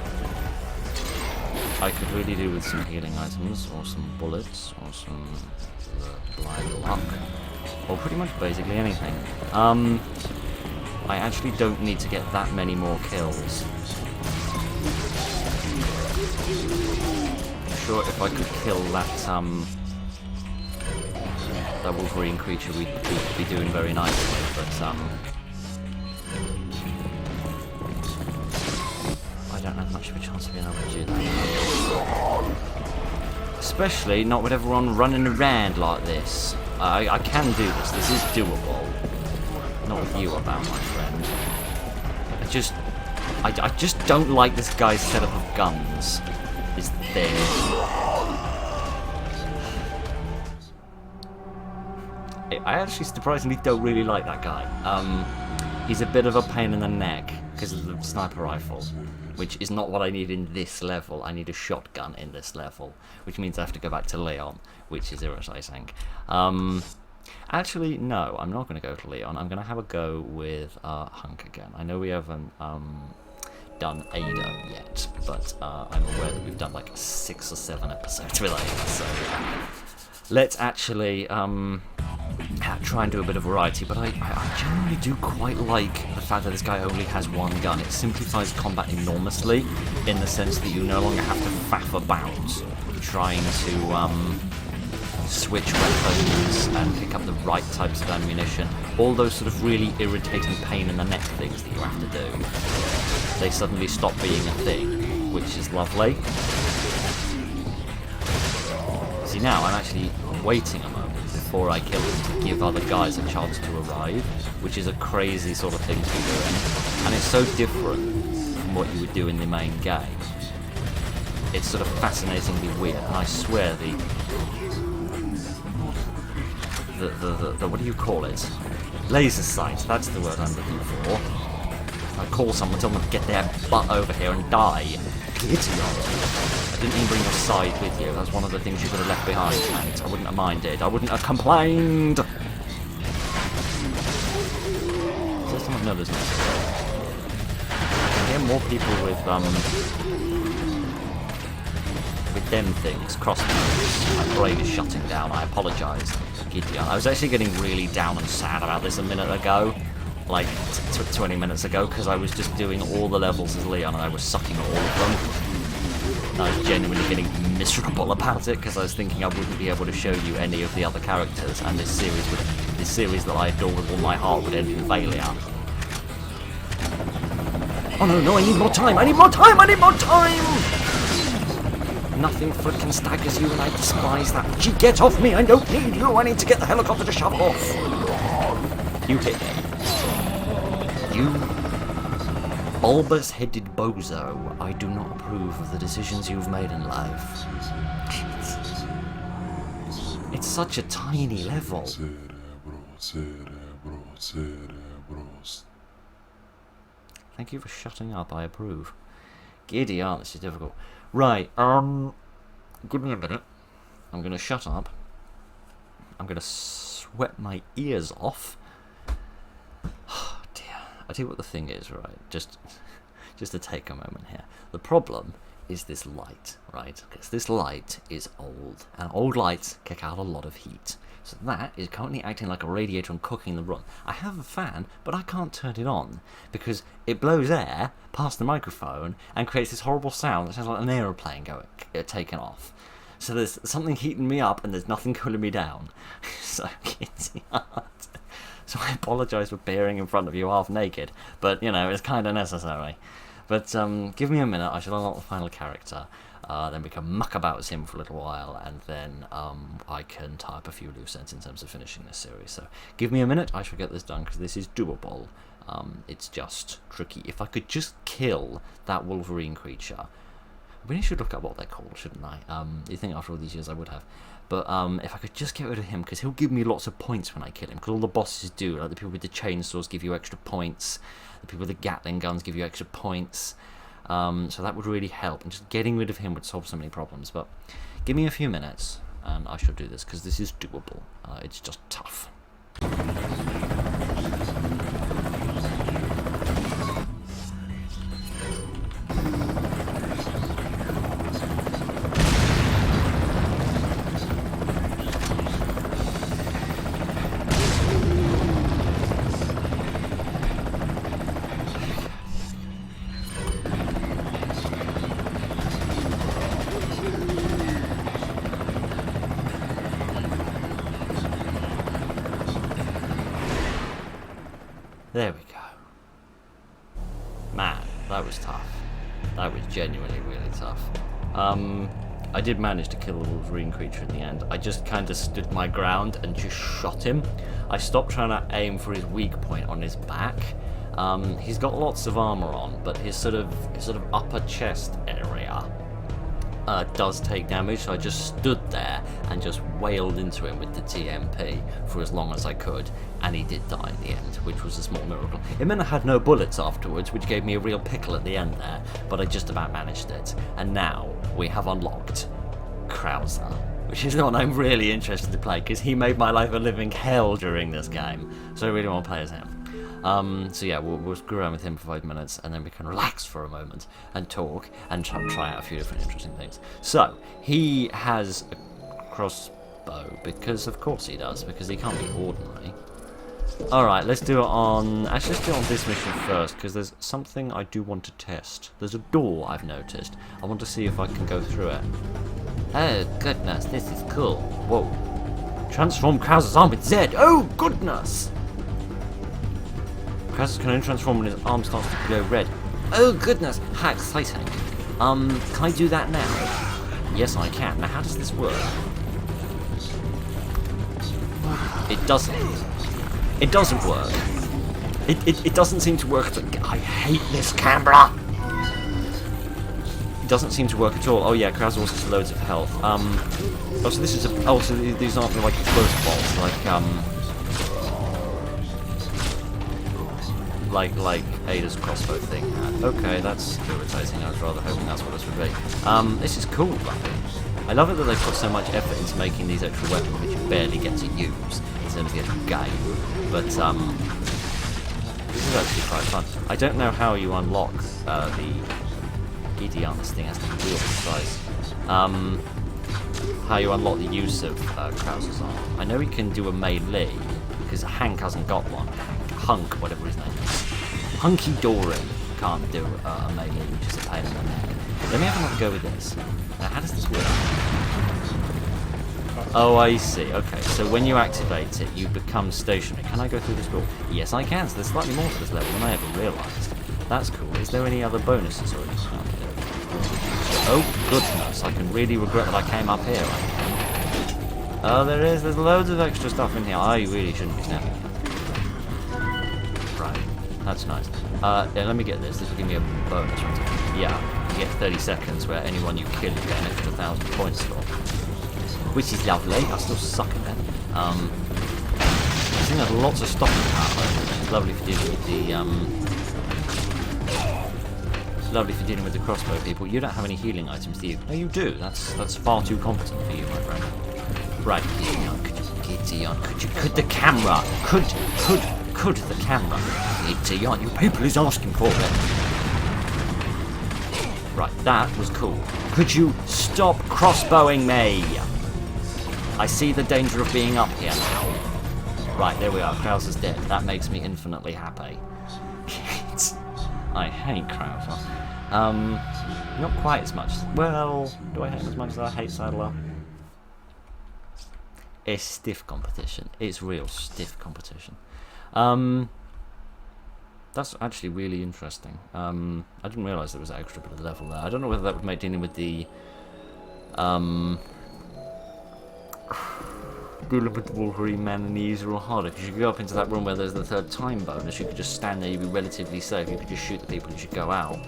Speaker 1: I could really do with some healing items, or some bullets, or some blind luck. Or pretty much basically anything. I actually don't need to get that many more kills. I'm sure if I could kill that that Wolverine creature, we'd be doing very nicely, but I don't have much of a chance of being able to do that. Especially not with everyone running around like this. I can do this. This is doable. Not with you about, my friend. I just don't like this guy's setup of guns. Is the thing. I actually surprisingly don't really like that guy. He's a bit of a pain in the neck because of the sniper rifle, which is not what I need in this level. I need a shotgun in this level, which means I have to go back to Leon, which is irritating. Actually, no, I'm not going to go to Leon. I'm going to have a go with Hunk again. I know we haven't done Ada yet, but I'm aware that we've done like 6 or 7 episodes with Ada, so let's actually try and do a bit of variety. But I generally do quite like the fact that this guy only has one gun. It simplifies combat enormously in the sense that you no longer have to faff about trying to switch weapons and pick up the right types of ammunition. All those sort of really irritating pain in the neck things that you have to do. They suddenly stop being a thing, which is lovely. See, now I'm actually waiting a moment before I kill him to give other guys a chance to arrive, which is a crazy sort of thing to be doing. And it's so different from what you would do in the main game. It's sort of fascinatingly weird, and I swear the what do you call it? Laser sight, that's the word I'm looking for. If I call someone, tell them to get their butt over here and die. Idiot. I didn't even bring your side with you. That's one of the things you could have left behind, mate. I wouldn't have minded. I wouldn't have complained. Is there someone? No, there's not. I can hear more people with them things, crossbows. My brain is shutting down. I apologise, Gideon. I was actually getting really down and sad about this a minute ago, like 20 minutes ago, because I was just doing all the levels as Leon and I was sucking at all of them. And I was genuinely getting miserable about it because I was thinking I wouldn't be able to show you any of the other characters, and this series that I adore with all my heart would end in failure. Oh no, I need more time! I need more time! I need more time! Nothing frickin' staggers you, and I despise that. Gee, get off me! I don't need you! I need to get the helicopter to shove off! You hit me. You bulbous-headed bozo. I do not approve of the decisions you've made in life. It's such a tiny level. Thank you for shutting up, I approve. Giddy aunt, this is difficult. Right, give me a minute. I'm gonna shut up. I'm gonna sweat my ears off. Oh dear. I tell you what the thing is, right? Just to take a moment here. The problem is this light, right? Because this light is old, and old lights kick out a lot of heat. So that is currently acting like a radiator and cooking the room. I have a fan, but I can't turn it on because it blows air past the microphone and creates this horrible sound that sounds like an aeroplane taking off. So there's something heating me up and there's nothing cooling me down. So it's hard. So I apologise for appearing in front of you half naked, but you know, it's kind of necessary. But give me a minute, I shall unlock the final character, then we can muck about with him for a little while, and then I can tie up a few loose ends in terms of finishing this series. So give me a minute, I shall get this done, because this is doable. It's just tricky. If I could just kill that Wolverine creature, I really should look up what they're called, shouldn't I? You think after all these years I would have. But if I could just get rid of him, because he'll give me lots of points when I kill him, because all the bosses do, like the people with the chainsaws give you extra points, the people with the Gatling guns give you extra points, so that would really help, and just getting rid of him would solve so many problems. But give me a few minutes, and I shall do this, because this is doable. It's just tough. There we go. Man, that was tough. That was genuinely really tough. I did manage to kill the Wolverine creature in the end. I just kind of stood my ground and just shot him. I stopped trying to aim for his weak point on his back. He's got lots of armor on, but his sort of upper chest area does take damage, so I just stood there and just wailed into him with the TMP for as long as I could, and he did die in the end, which was a small miracle. It meant I had no bullets afterwards, which gave me a real pickle at the end there, but I just about managed it. And now we have unlocked Krauser, which is the one I'm really interested to play, because he made my life a living hell during this game, so I really want to play as him. So yeah, we'll screw around with him for 5 minutes, and then we can relax for a moment and talk and try out a few different interesting things. So he has a crossbow, because of course he does, because he can't be ordinary. Alright, let's do it on... Actually, let's do it on this mission first, because there's something I do want to test. There's a door I've noticed. I want to see if I can go through it. Oh goodness, this is cool. Whoa. Transform Krauser's arm with Z! Oh goodness! Krauser can only transform when his arm starts to glow red. Oh goodness, how exciting. Can I do that now? Yes, I can. Now, how does this work? It doesn't. It doesn't work. It doesn't seem to work. I hate this camera. It doesn't seem to work at all. Oh yeah, Krauser also has loads of health. Oh, so this is a... Oh, so these aren't like explosive bolts, like Ada's crossbow thing had. Okay, that's irritating. I was rather hoping that's what this would be. This is cool, though. I love it that they put so much effort into making these extra weapons which you barely get to use instead of the actual game. But this is actually quite fun. I don't know how you unlock the Gideon. This thing has to be real precise. How you unlock the use of Krauser's arm. I know he can do a melee because Hank hasn't got one. Hunk, whatever his name is. Hunky Dory can't do a melee, which is a pain in the neck. Let me have another go with this. Now, how does this work? Oh, I see. Okay, so when you activate it, you become stationary. Can I go through this door? Yes, I can. So there's slightly more to this level than I ever realised. That's cool. Is there any other bonuses or anything out here? Oh, goodness. I can really regret that I came up here. Oh, there is. There's loads of extra stuff in here. I really shouldn't be snapping. Right. That's nice. Yeah, let me get this. This will give me a bonus. Right? Yeah, you get 30 seconds where anyone you kill you get an extra 1,000 points for. which is lovely. I still suck at it. I think there's lots of stopping power. It's lovely for dealing with the It's lovely for dealing with the crossbow people. You don't have any healing items, do you? No, you do. That's far too competent for you, my friend. Right, Gideon, could the camera, could the camera, Gideon, your people is asking for it. Right, that was cool. Could you stop crossbowing me? I see the danger of being up here now. Right, there we are. Krauser's dead. That makes me infinitely happy. I hate Krauser. Not quite as much. Well, do I hate him as much as I hate Sadler? It's stiff competition. It's real stiff competition. That's actually really interesting. I didn't realise there was an extra bit of level there. I don't know whether that would make dealing with the dealing with the Wolverine Man and easier or harder, because you could go up into that room where there's the third time bonus. You could just stand there, you'd be relatively safe. You could just shoot the people as you go out,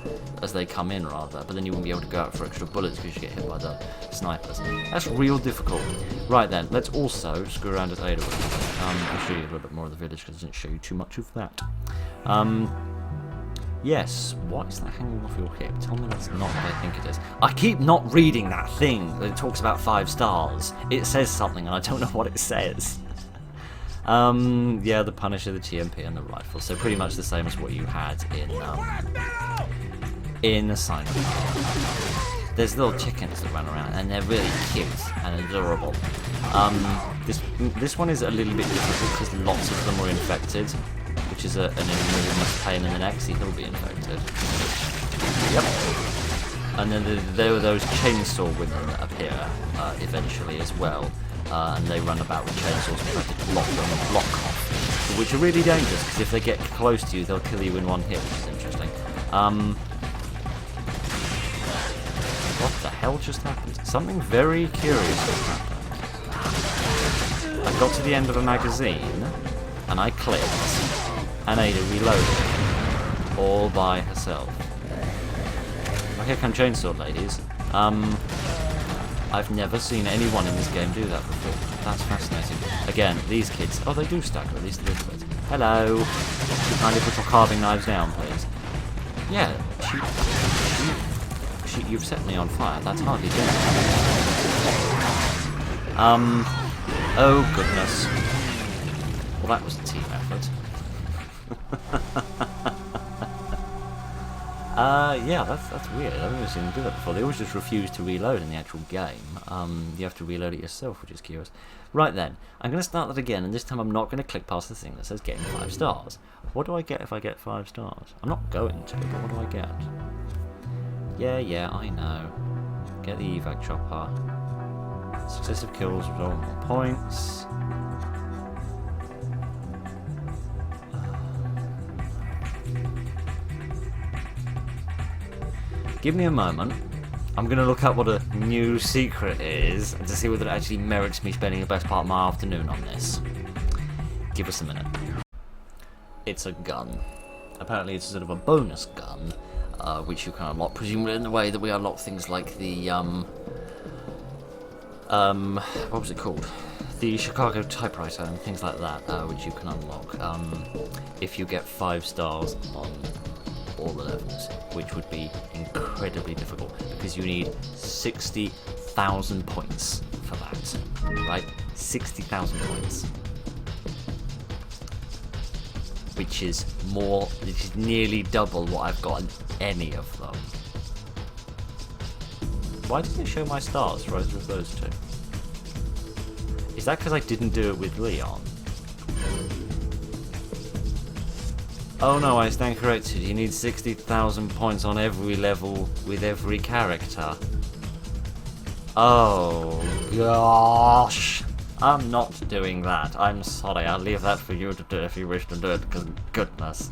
Speaker 1: as they come in rather, but then you wouldn't be able to go out for extra bullets because you get hit by the snipers. That's real difficult. Right then, let's also screw around as Ada. I'll show you a little bit more of the village because it doesn't show you too much of that. Yes, what is that hanging off your hip? Tell me that's not what I think it is. I keep not reading that thing that talks about 5 stars. It says something and I don't know what it says. Yeah, the Punisher, the TMP and the rifle. So pretty much the same as what you had in Asylum. There's little chickens that run around and they're really cute and adorable. This one is a little bit difficult because lots of them are infected, which is an enormous pain in the neck. See, he'll be infected. Yep. And then there were those chainsaw women that appear eventually as well, and they run about with chainsaws trying to block them and block off, which are really dangerous because if they get close to you, they'll kill you in one hit, which is interesting. What the hell just happened? Something very curious just happened. I got to the end of a magazine, and I clicked, and Ada reloaded, all by herself. Oh, here come chainsaw ladies. I've never seen anyone in this game do that before. That's fascinating. Again, these kids, oh, they do stagger at least a little bit. Hello. Would you kindly put your carving knives down, please? Yeah, you've set me on fire. That's hardly fair. Oh goodness. Well, that was a team effort. Yeah, that's weird. I've never seen them do that before. They always just refuse to reload in the actual game. You have to reload it yourself, which is curious. Right then, I'm going to start that again, and this time I'm not going to click past the thing that says getting 5 stars. What do I get if I get 5 stars? I'm not going to, but what do I get? Yeah, I know. Get the evac chopper. Successive kills result in more points. Give me a moment. I'm going to look up what a new secret is and to see whether it actually merits me spending the best part of my afternoon on this. Give us a minute. It's a gun. Apparently it's sort of a bonus gun, which you can unlock, presumably in the way that we unlock things like the, what was it called? The Chicago typewriter and things like that, which you can unlock if you get 5 stars on all the levels, which would be incredibly difficult because you need 60,000 points for that, right? 60,000 points, which is nearly double what I've got in any of them. Why didn't it show my stars for either of those two? Is that because I didn't do it with Leon? Oh no, I stand corrected. You need 60,000 points on every level with every character. Oh gosh. I'm not doing that. I'm sorry. I'll leave that for you to do if you wish to do it, because goodness.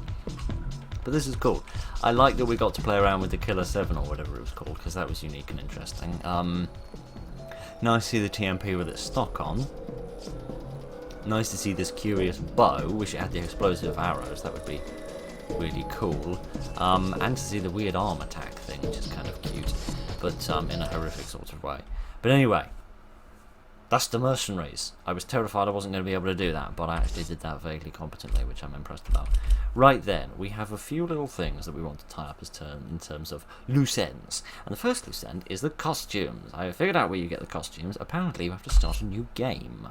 Speaker 1: But this is cool. I like that we got to play around with the Killer 7 or whatever it was called, because that was unique and interesting. Nice to see the TMP with its stock on. Nice to see this curious bow. Wish it had the explosive arrows. That would be really cool. And to see the weird arm attack thing, which is kind of cute, but in a horrific sort of way. But anyway, That's the mercenaries. I was terrified I wasn't going to be able to do that, but I actually did that vaguely competently, which I'm impressed about. Right then, we have a few little things that we want to tie up as in terms of loose ends. And the first loose end is the costumes. I figured out where you get the costumes. Apparently you have to start a new game.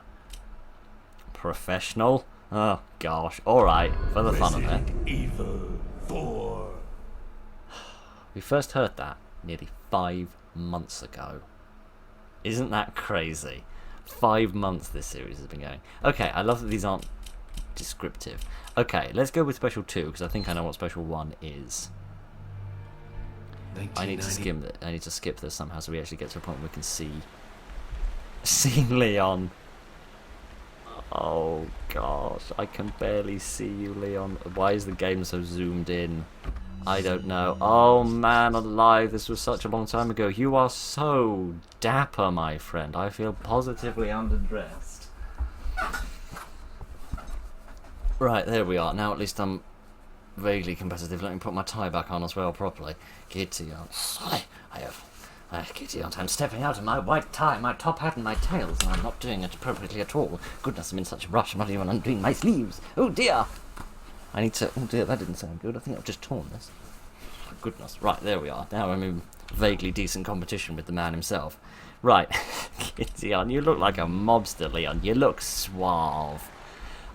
Speaker 1: Professional? Oh gosh. Alright, for the fun of it.
Speaker 2: Evil 4.
Speaker 1: We first heard that nearly 5 months ago. Isn't that crazy? 5 months this series has been going. Okay, I love that these aren't descriptive. Okay, let's go with Special 2, because I think I know what Special 1 is. I need to skim it. I need to skip this somehow so we actually get to a point where we can see Leon. Oh gosh, I can barely see you, Leon. Why is the game so zoomed in? I don't know. Oh man alive, this was such a long time ago. You are so dapper, my friend. I feel positively underdressed. Right, there we are. Now at least I'm vaguely competitive. Let me put my tie back on as well properly. Giddy aunt. Sorry, I have... Giddy aunt, I'm stepping out in my white tie, my top hat and my tails, and I'm not doing it appropriately at all. Goodness, I'm in such a rush. I'm not even undoing my sleeves. Oh dear! I need to... Oh dear, that didn't sound good. I think I've just torn this. Oh, goodness. Right, there we are. Now I'm in vaguely decent competition with the man himself. Right. Leon, you look like a mobster, Leon. You look suave.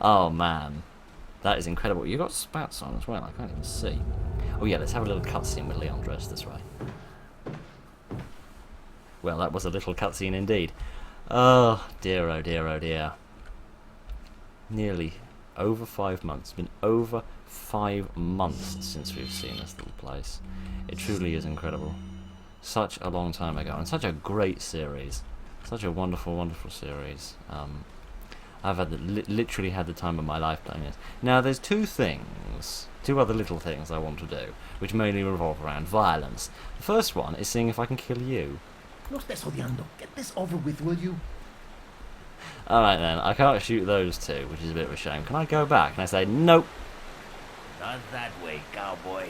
Speaker 1: Oh, man. That is incredible. You got spats on as well. I can't even see. Oh, yeah, let's have a little cutscene with Leon dressed this way. Well, that was a little cutscene indeed. Oh, dear, oh, dear, oh, dear. Nearly... over 5 months. It's been over 5 months since we've seen this little place. It truly is incredible. Such a long time ago, and such a great series. Such a wonderful, wonderful series. I've had literally had the time of my life playing this. Now, there's two other little things I want to do, which mainly revolve around violence. The first one is seeing if I can kill you.
Speaker 2: No estés odiando. Get this over with, will you?
Speaker 1: Alright then, I can't shoot those two, which is a bit of a shame. Can I go back? And I say, nope.
Speaker 2: Not that way, cowboy.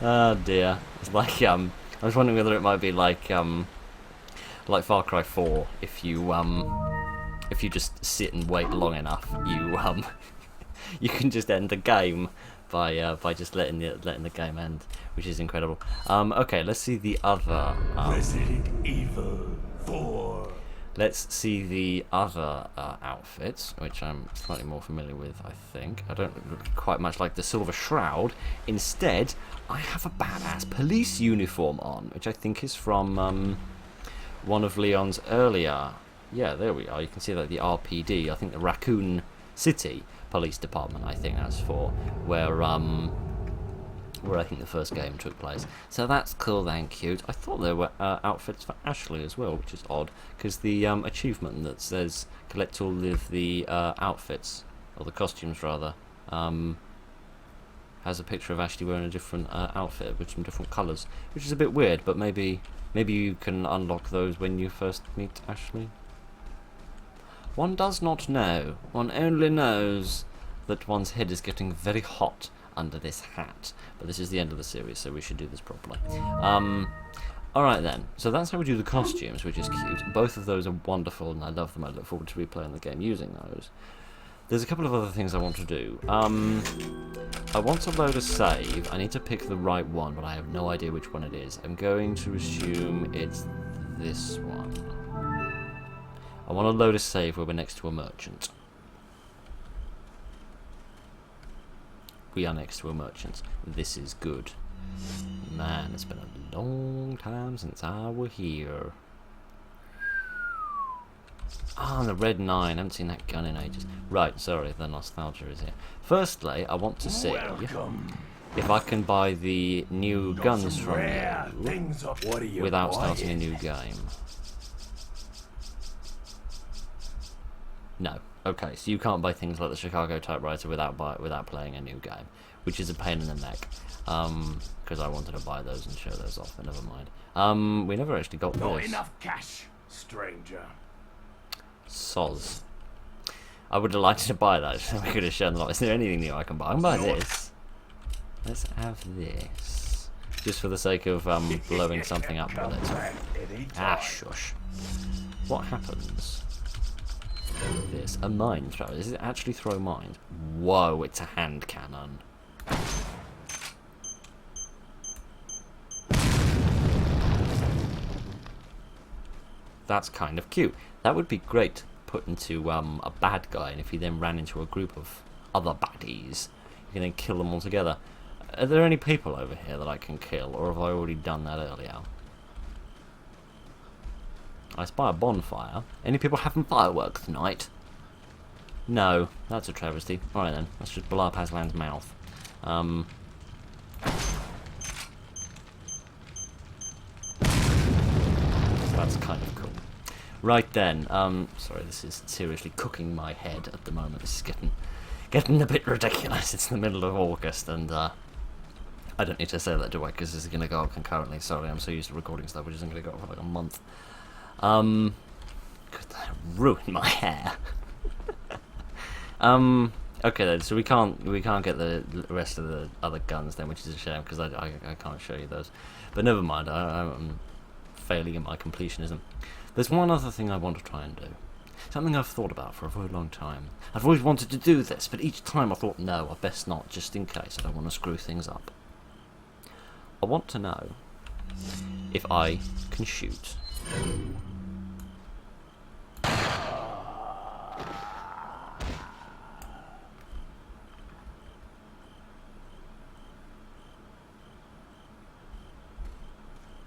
Speaker 1: Oh dear. It's like, I was wondering whether it might be like Far Cry 4, if you just sit and wait long enough, you can just end the game by just letting the game end, which is incredible. Okay, let's see the other
Speaker 2: Resident Evil 4.
Speaker 1: Let's see the other outfits, which I'm slightly more familiar with, I think. I don't look quite much like the Silver Shroud. Instead, I have a badass police uniform on, which I think is from one of Leon's earlier... Yeah, there we are. You can see that the RPD, I think the Raccoon City Police Department, I think that's for, where I think the first game took place. So that's cool and cute. I thought there were outfits for Ashley as well, which is odd, because the achievement that says collect all of the outfits, or the costumes rather, has a picture of Ashley wearing a different outfit with some different colours, which is a bit weird, but maybe you can unlock those when you first meet Ashley. One does not know. One only knows that one's head is getting very hot under this hat. But this is the end of the series, so we should do this properly. Alright then, so that's how we do the costumes, which is cute. Both of those are wonderful, and I love them. I look forward to replaying the game using those. There's a couple of other things I want to do. I want to load a save. I need to pick the right one, but I have no idea which one it is. I'm going to assume it's this one. I want to load a save where we're next to a merchant. We are next to a merchant. This is good. Man, it's been a long time since I were here. Ah, the Red 9. I haven't seen that gun in ages. Right, sorry, the nostalgia is here. Firstly, I want to see if I can buy the new guns from you without starting a new game. No. Okay, so you can't buy things like the Chicago typewriter without playing a new game, which is a pain in the neck. Because I wanted to buy those and show those off, but never mind. We never actually got
Speaker 2: Not
Speaker 1: this.
Speaker 2: enough cash, stranger.
Speaker 1: Soz. I would have liked to buy that, so we could have shown them. Is there anything new I can buy? I can buy this. Let's have this. just for the sake of blowing something up with it. Ah, shush. What happens? This a mine thrower. Does it actually throw mines? Whoa! It's a hand cannon. That's kind of cute. That would be great to put into a bad guy, and if he then ran into a group of other baddies, you can then kill them all together. Are there any people over here that I can kill, or have I already done that earlier? I spy a bonfire. Any people having fireworks tonight? No, that's a travesty. Alright then, let's just blow up Aslan's mouth. That's kind of cool. Right then, sorry, this is seriously cooking my head at the moment. This is getting a bit ridiculous. It's the middle of August, and I don't need to say that, do I? Because this is going to go up concurrently. Sorry, I'm so used to recording stuff, which isn't going to go up for like a month. Could that ruin my hair? Okay then, so we can't get the rest of the other guns then, which is a shame, because I can't show you those. But never mind, I'm failing in my completionism. There's one other thing I want to try and do. Something I've thought about for a very long time. I've always wanted to do this, but each time I thought, no, I best not, just in case I don't want to screw things up. I want to know if I can shoot.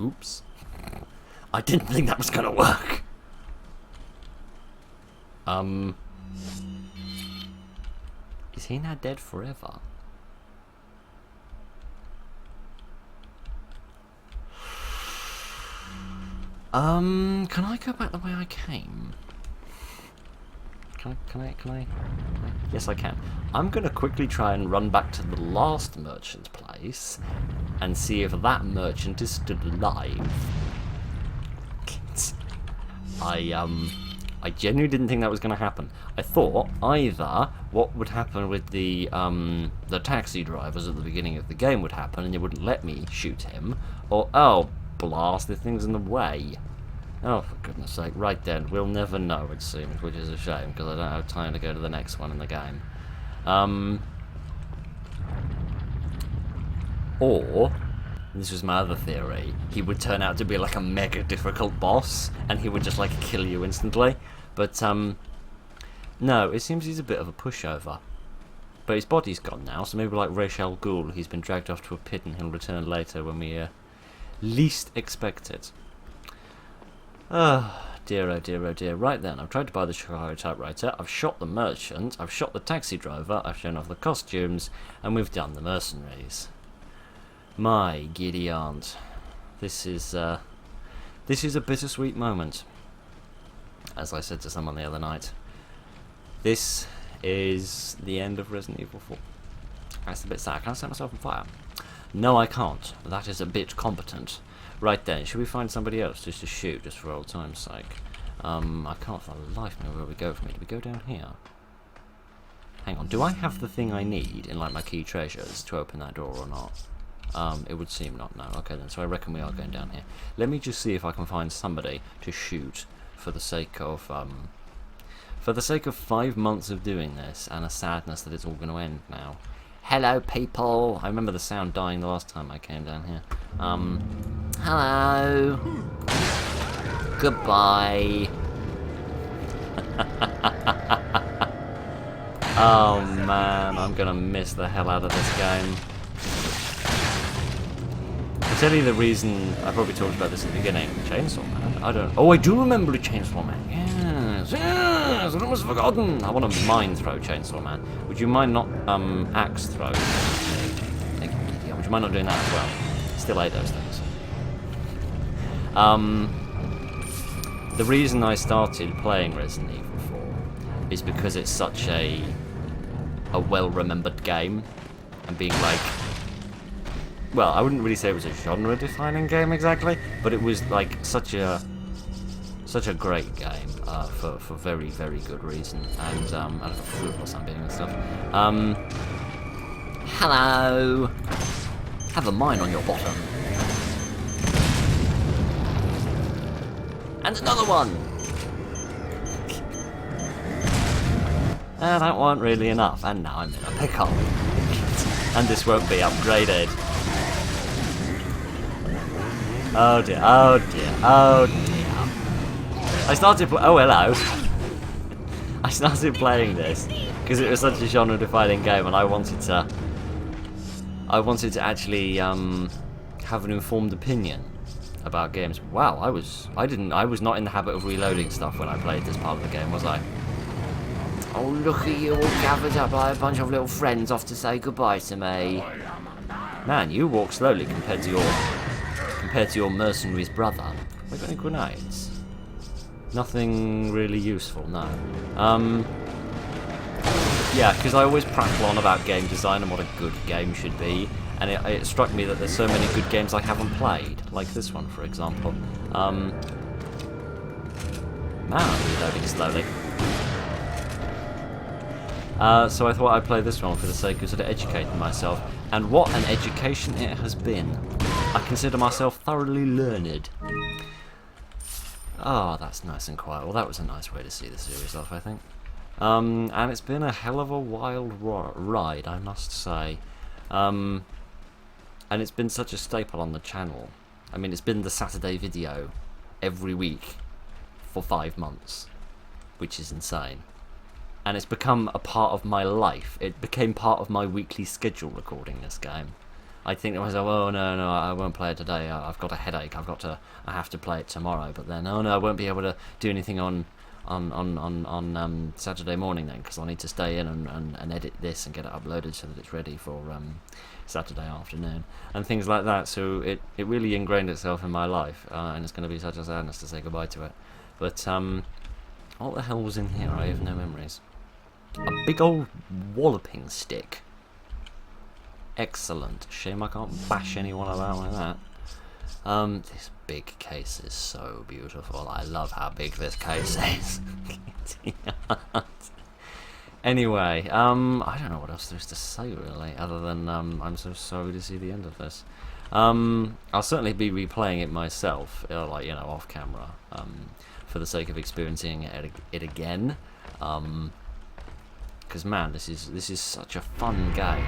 Speaker 1: Oops. I didn't think that was gonna work. Is he now dead forever? Can I go back the way I came? Can I? Yes, I can. I'm gonna quickly try and run back to the last merchant's place and see if that merchant is still alive. I genuinely didn't think that was going to happen. I thought either what would happen with the taxi drivers at the beginning of the game would happen and they wouldn't let me shoot him, or oh blast, the thing's in the way. Oh, for goodness sake. Right then, we'll never know, it seems, which is a shame, because I don't have time to go to the next one in the game. Or, this was my other theory, he would turn out to be like a mega difficult boss, and he would just like kill you instantly. But, no, it seems he's a bit of a pushover. But his body's gone now, so maybe like Ra's al Ghul, he's been dragged off to a pit and he'll return later when we least expect it. Oh dear, oh dear, oh dear. Right then, I've tried to buy the Chicago typewriter, I've shot the merchant, I've shot the taxi driver, I've shown off the costumes, and we've done the mercenaries. My giddy aunt. This is a bittersweet moment. As I said to someone the other night. This is the end of Resident Evil 4. That's a bit sad. Can I set myself on fire? No, I can't. That is a bit competent. Right then, should we find somebody else just to shoot, just for old time's sake? I can't for the life of me where we go from here. Do we go down here? Hang on, do I have the thing I need in like my key treasures to open that door or not? It would seem not, no. Okay then, so I reckon we are going down here. Let me just see if I can find somebody to shoot for the sake of 5 months of doing this and a sadness that it's all going to end now. Hello people! I remember the sound dying the last time I came down here. Hello! Goodbye! Oh man, I'm gonna miss the hell out of this game. I'll tell you the reason, I probably talked about this at the beginning. Chainsaw Man? I do remember a Chainsaw Man. Yes, I'd almost forgotten. I want to mine throw Chainsaw Man. Would you mind not, axe throw? Thank you, Gideon. Would you mind not doing that as well? Still ate those things. The reason I started playing Resident Evil 4 is because it's such a well-remembered game, and being like, well, I wouldn't really say it was a genre-defining game exactly, but it was like such a great game for very, very good reason, and I don't know, fruitless I'm being and stuff. Hello. Have a mine on your bottom. And another one! That weren't really enough, and now I'm in a pickle. And this won't be upgraded. Oh dear, oh dear, oh dear. I started oh hello. I started playing this because it was such a genre-defining game, and I wanted to actually have an informed opinion about games. Wow, I was not in the habit of reloading stuff when I played this part of the game, was I? Oh, look at you all gathered up by a bunch of little friends off to say goodbye to me. Man, you walk slowly compared to your mercenary's brother. Have I got any grenades? Nothing really useful, no. Yeah, because I always prattle on about game design and what a good game should be, and it struck me that there's so many good games I haven't played, like this one, for example. Man, I'm reloading slowly. So I thought I'd play this one for the sake of sort of educating myself, and what an education it has been. I consider myself thoroughly learned. Oh, that's nice and quiet. Well, that was a nice way to see the series off, I think. And it's been a hell of a wild ride, I must say. And it's been such a staple on the channel. I mean, it's been the Saturday video every week for 5 months, which is insane. And it's become a part of my life. It became part of my weekly schedule recording this game. I think to myself, oh no, I won't play it today. I've got a headache. I have to play it tomorrow. But then, oh no, I won't be able to do anything on Saturday morning then, because I'll need to stay in and edit this and get it uploaded so that it's ready for Saturday afternoon and things like that. So it really ingrained itself in my life, and it's going to be such a sadness to say goodbye to it. But what the hell was in here? I have no memories. A big old walloping stick. Excellent. Shame I can't bash anyone about like that. This big case is so beautiful. I love how big this case is. Anyway, I don't know what else there is to say really, other than I'm so sorry to see the end of this. I'll certainly be replaying it myself, like, you know, off camera, for the sake of experiencing it again. Because man, this is such a fun game.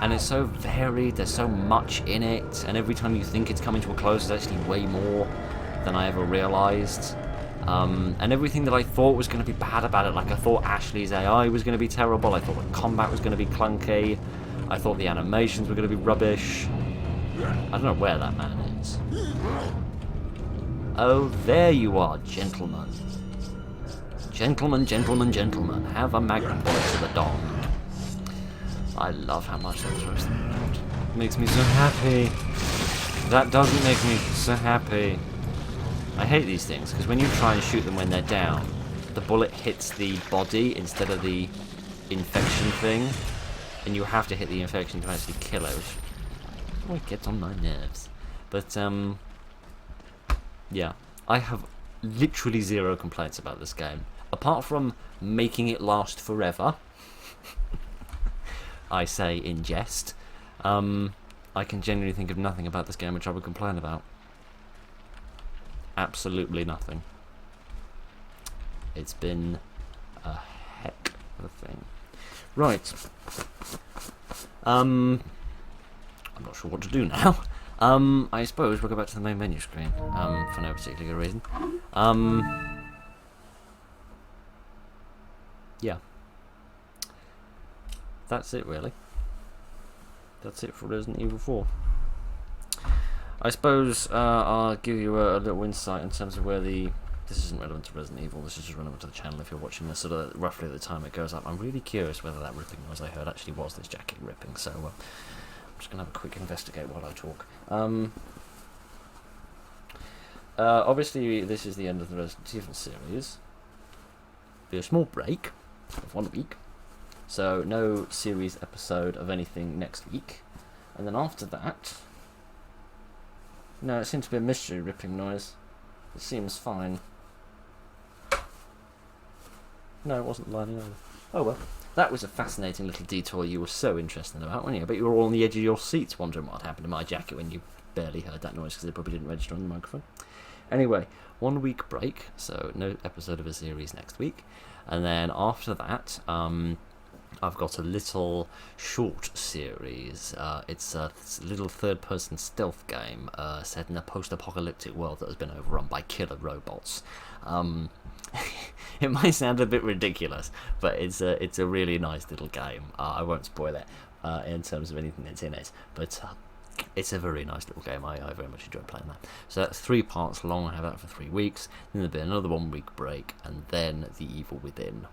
Speaker 1: And it's so varied, there's so much in it, and every time you think it's coming to a close, there's actually way more than I ever realised. And everything that I thought was going to be bad about it, like I thought Ashley's AI was going to be terrible, I thought the combat was going to be clunky, I thought the animations were going to be rubbish. I don't know where that man is. Oh, there you are, gentlemen. Gentlemen, gentlemen, gentlemen, have a magnum bullet to the dong. I love how much that throws them out. It makes me so happy. That doesn't make me so happy. I hate these things, because when you try and shoot them when they're down, the bullet hits the body instead of the infection thing, and you have to hit the infection to actually kill it, which it gets on my nerves. But, yeah. I have literally zero complaints about this game. Apart from making it last forever. I say in jest. I can genuinely think of nothing about this game which I would complain about. Absolutely nothing. It's been a heck of a thing. Right. I'm not sure what to do now. I suppose we'll go back to the main menu screen, for no particular good reason. Yeah. That's it, really. That's it for Resident Evil 4. I suppose I'll give you a little insight in terms of where the... This isn't relevant to Resident Evil, this is just relevant to the channel if you're watching this sort of roughly at the time it goes up. I'm really curious whether that ripping noise I heard actually was this jacket ripping, so I'm just going to have a quick investigate while I talk. Obviously this is the end of the Resident Evil series. Be a small break of 1 week. So, no series episode of anything next week. And then after that... No, it seems to be a mystery ripping noise. It seems fine. No, it wasn't lining over. Oh well. That was a fascinating little detour you were so interested about, weren't you? I bet you were all on the edge of your seats wondering what happened to my jacket when you barely heard that noise because it probably didn't register on the microphone. Anyway, 1 week break, so no episode of a series next week. And then after that, I've got a little short series. It's a little third-person stealth game set in a post-apocalyptic world that has been overrun by killer robots. It might sound a bit ridiculous, but it's a really nice little game. I won't spoil it in terms of anything that's in it, but it's a very nice little game. I very much enjoy playing that. So that's 3 parts long. I have that for 3 weeks. Then there'll be another 1 week break, and then The Evil Within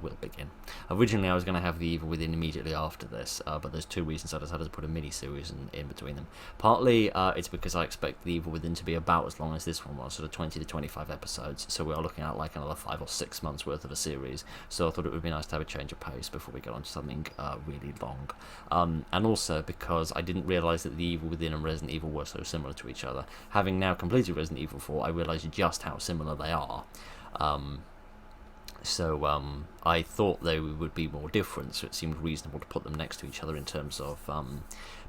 Speaker 1: will begin. Originally, I was going to have The Evil Within immediately after this, but there's 2 reasons I decided to put a mini-series in between them. Partly, it's because I expect The Evil Within to be about as long as this one was, sort of 20 to 25 episodes, so we are looking at like another 5 or 6 months worth of a series, so I thought it would be nice to have a change of pace before we get on to something really long. And also because I didn't realise that The Evil Within and Resident Evil were so similar to each other. Having now completed Resident Evil 4, I realised just how similar they are. So I thought they would be more different, so it seemed reasonable to put them next to each other in terms of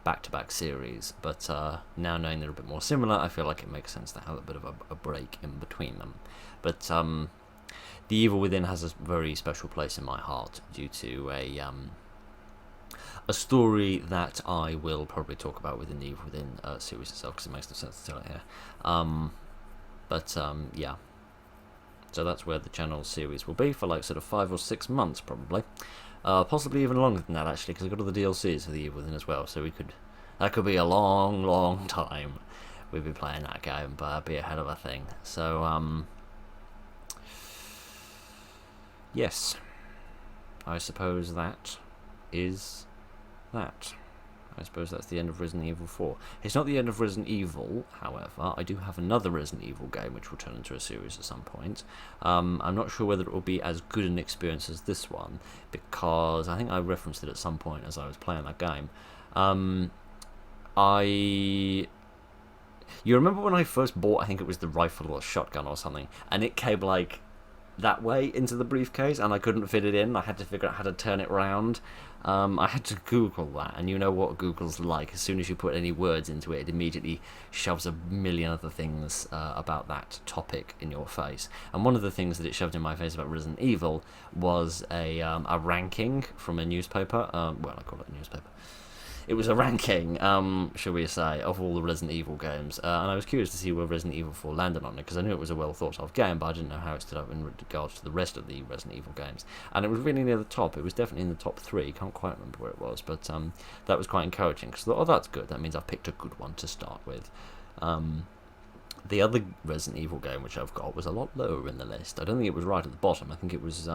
Speaker 1: back-to-back series. But now knowing they're a bit more similar, I feel like it makes sense to have a bit of a break in between them. But The Evil Within has a very special place in my heart due to a story that I will probably talk about within the Evil Within series itself, because it makes no sense to tell it here. Yeah. So that's where the channel series will be for like sort of 5 or 6 months probably. Possibly even longer than that actually, because I've got all the DLCs for the Evil Within as well, so that could be a long, long time we'd be playing that game, but it'd be a hell of a thing. So, yes. I suppose that is that. I suppose that's the end of Resident Evil 4. It's not the end of Resident Evil, however. I do have another Resident Evil game which will turn into a series at some point. I'm not sure whether it will be as good an experience as this one, because I think I referenced it at some point as I was playing that game. You remember when I first bought, I think it was the rifle or shotgun or something, and it came like that way into the briefcase and I couldn't fit it in. I had to figure out how to turn it round. I had to Google that, and you know what Google's like. As soon as you put any words into it, it immediately shoves a million other things about that topic in your face. And one of the things that it shoved in my face about Resident Evil was a ranking from a newspaper. Well, I call it a newspaper. It was a ranking, shall we say, of all the Resident Evil games, and I was curious to see where Resident Evil 4 landed on it, because I knew it was a well-thought-of game, but I didn't know how it stood up in regards to the rest of the Resident Evil games. And it was really near the top. It was definitely in the top 3. Can't quite remember where it was, but that was quite encouraging, because I thought, oh, that's good. That means I've picked a good one to start with. The other Resident Evil game which I've got was a lot lower in the list. I don't think it was right at the bottom. I think it was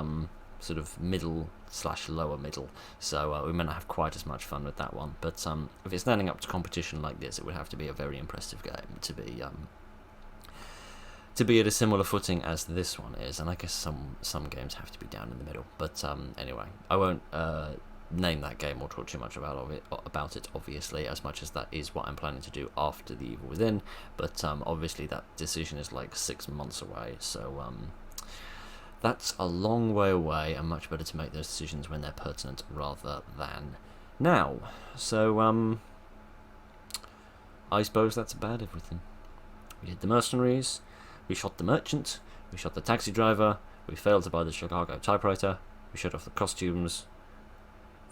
Speaker 1: sort of middle/lower middle, so we may not have quite as much fun with that one, but if it's standing up to competition like this, it would have to be a very impressive game to be at a similar footing as this one is, and I guess some games have to be down in the middle, but anyway, I won't name that game or talk too much about it, obviously, as much as that is what I'm planning to do after The Evil Within, but obviously that decision is like 6 months away, so that's a long way away, and much better to make those decisions when they're pertinent rather than now. So, I suppose that's about everything. We did the mercenaries, we shot the merchant, we shot the taxi driver, we failed to buy the Chicago typewriter, we shut off the costumes.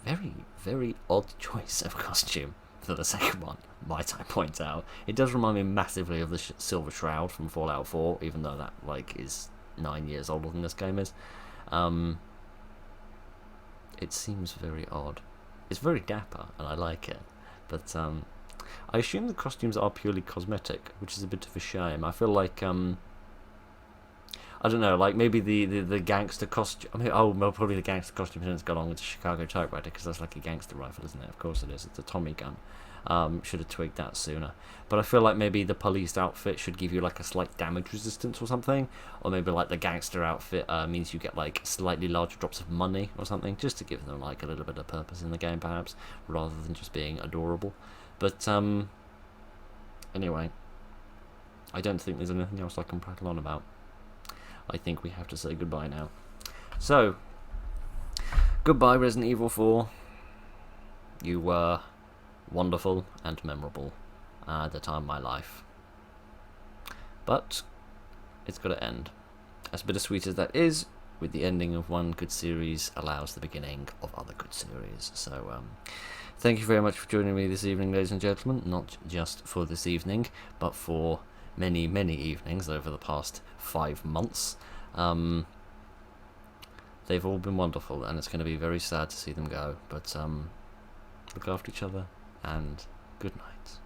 Speaker 1: Very, very odd choice of costume for the second one, might I point out. It does remind me massively of the Silver Shroud from Fallout 4, even though that is 9 years older than this game is. It seems very odd. It's very dapper, and I like it. But I assume the costumes are purely cosmetic, which is a bit of a shame. I feel like I don't know, like maybe the gangster costume. I mean, well, probably the gangster costume has gone on with the Chicago typewriter, because that's like a gangster rifle, isn't it? Of course it is. It's a Tommy gun. Should have twigged that sooner. But I feel like maybe the police outfit should give you like a slight damage resistance or something, or maybe like the gangster outfit means you get like slightly larger drops of money or something, just to give them like a little bit of purpose in the game, perhaps, rather than just being adorable. But anyway, I don't think there's anything else I can prattle on about. I think we have to say goodbye now. So, goodbye Resident Evil 4. You were wonderful and memorable at the time of my life. But it's got to end. As bittersweet as that is, with the ending of one good series allows the beginning of other good series. So, thank you very much for joining me this evening, ladies and gentlemen. Not just for this evening, but for many, many evenings over the past 5 months. They've all been wonderful, and it's going to be very sad to see them go. But look after each other, and good night.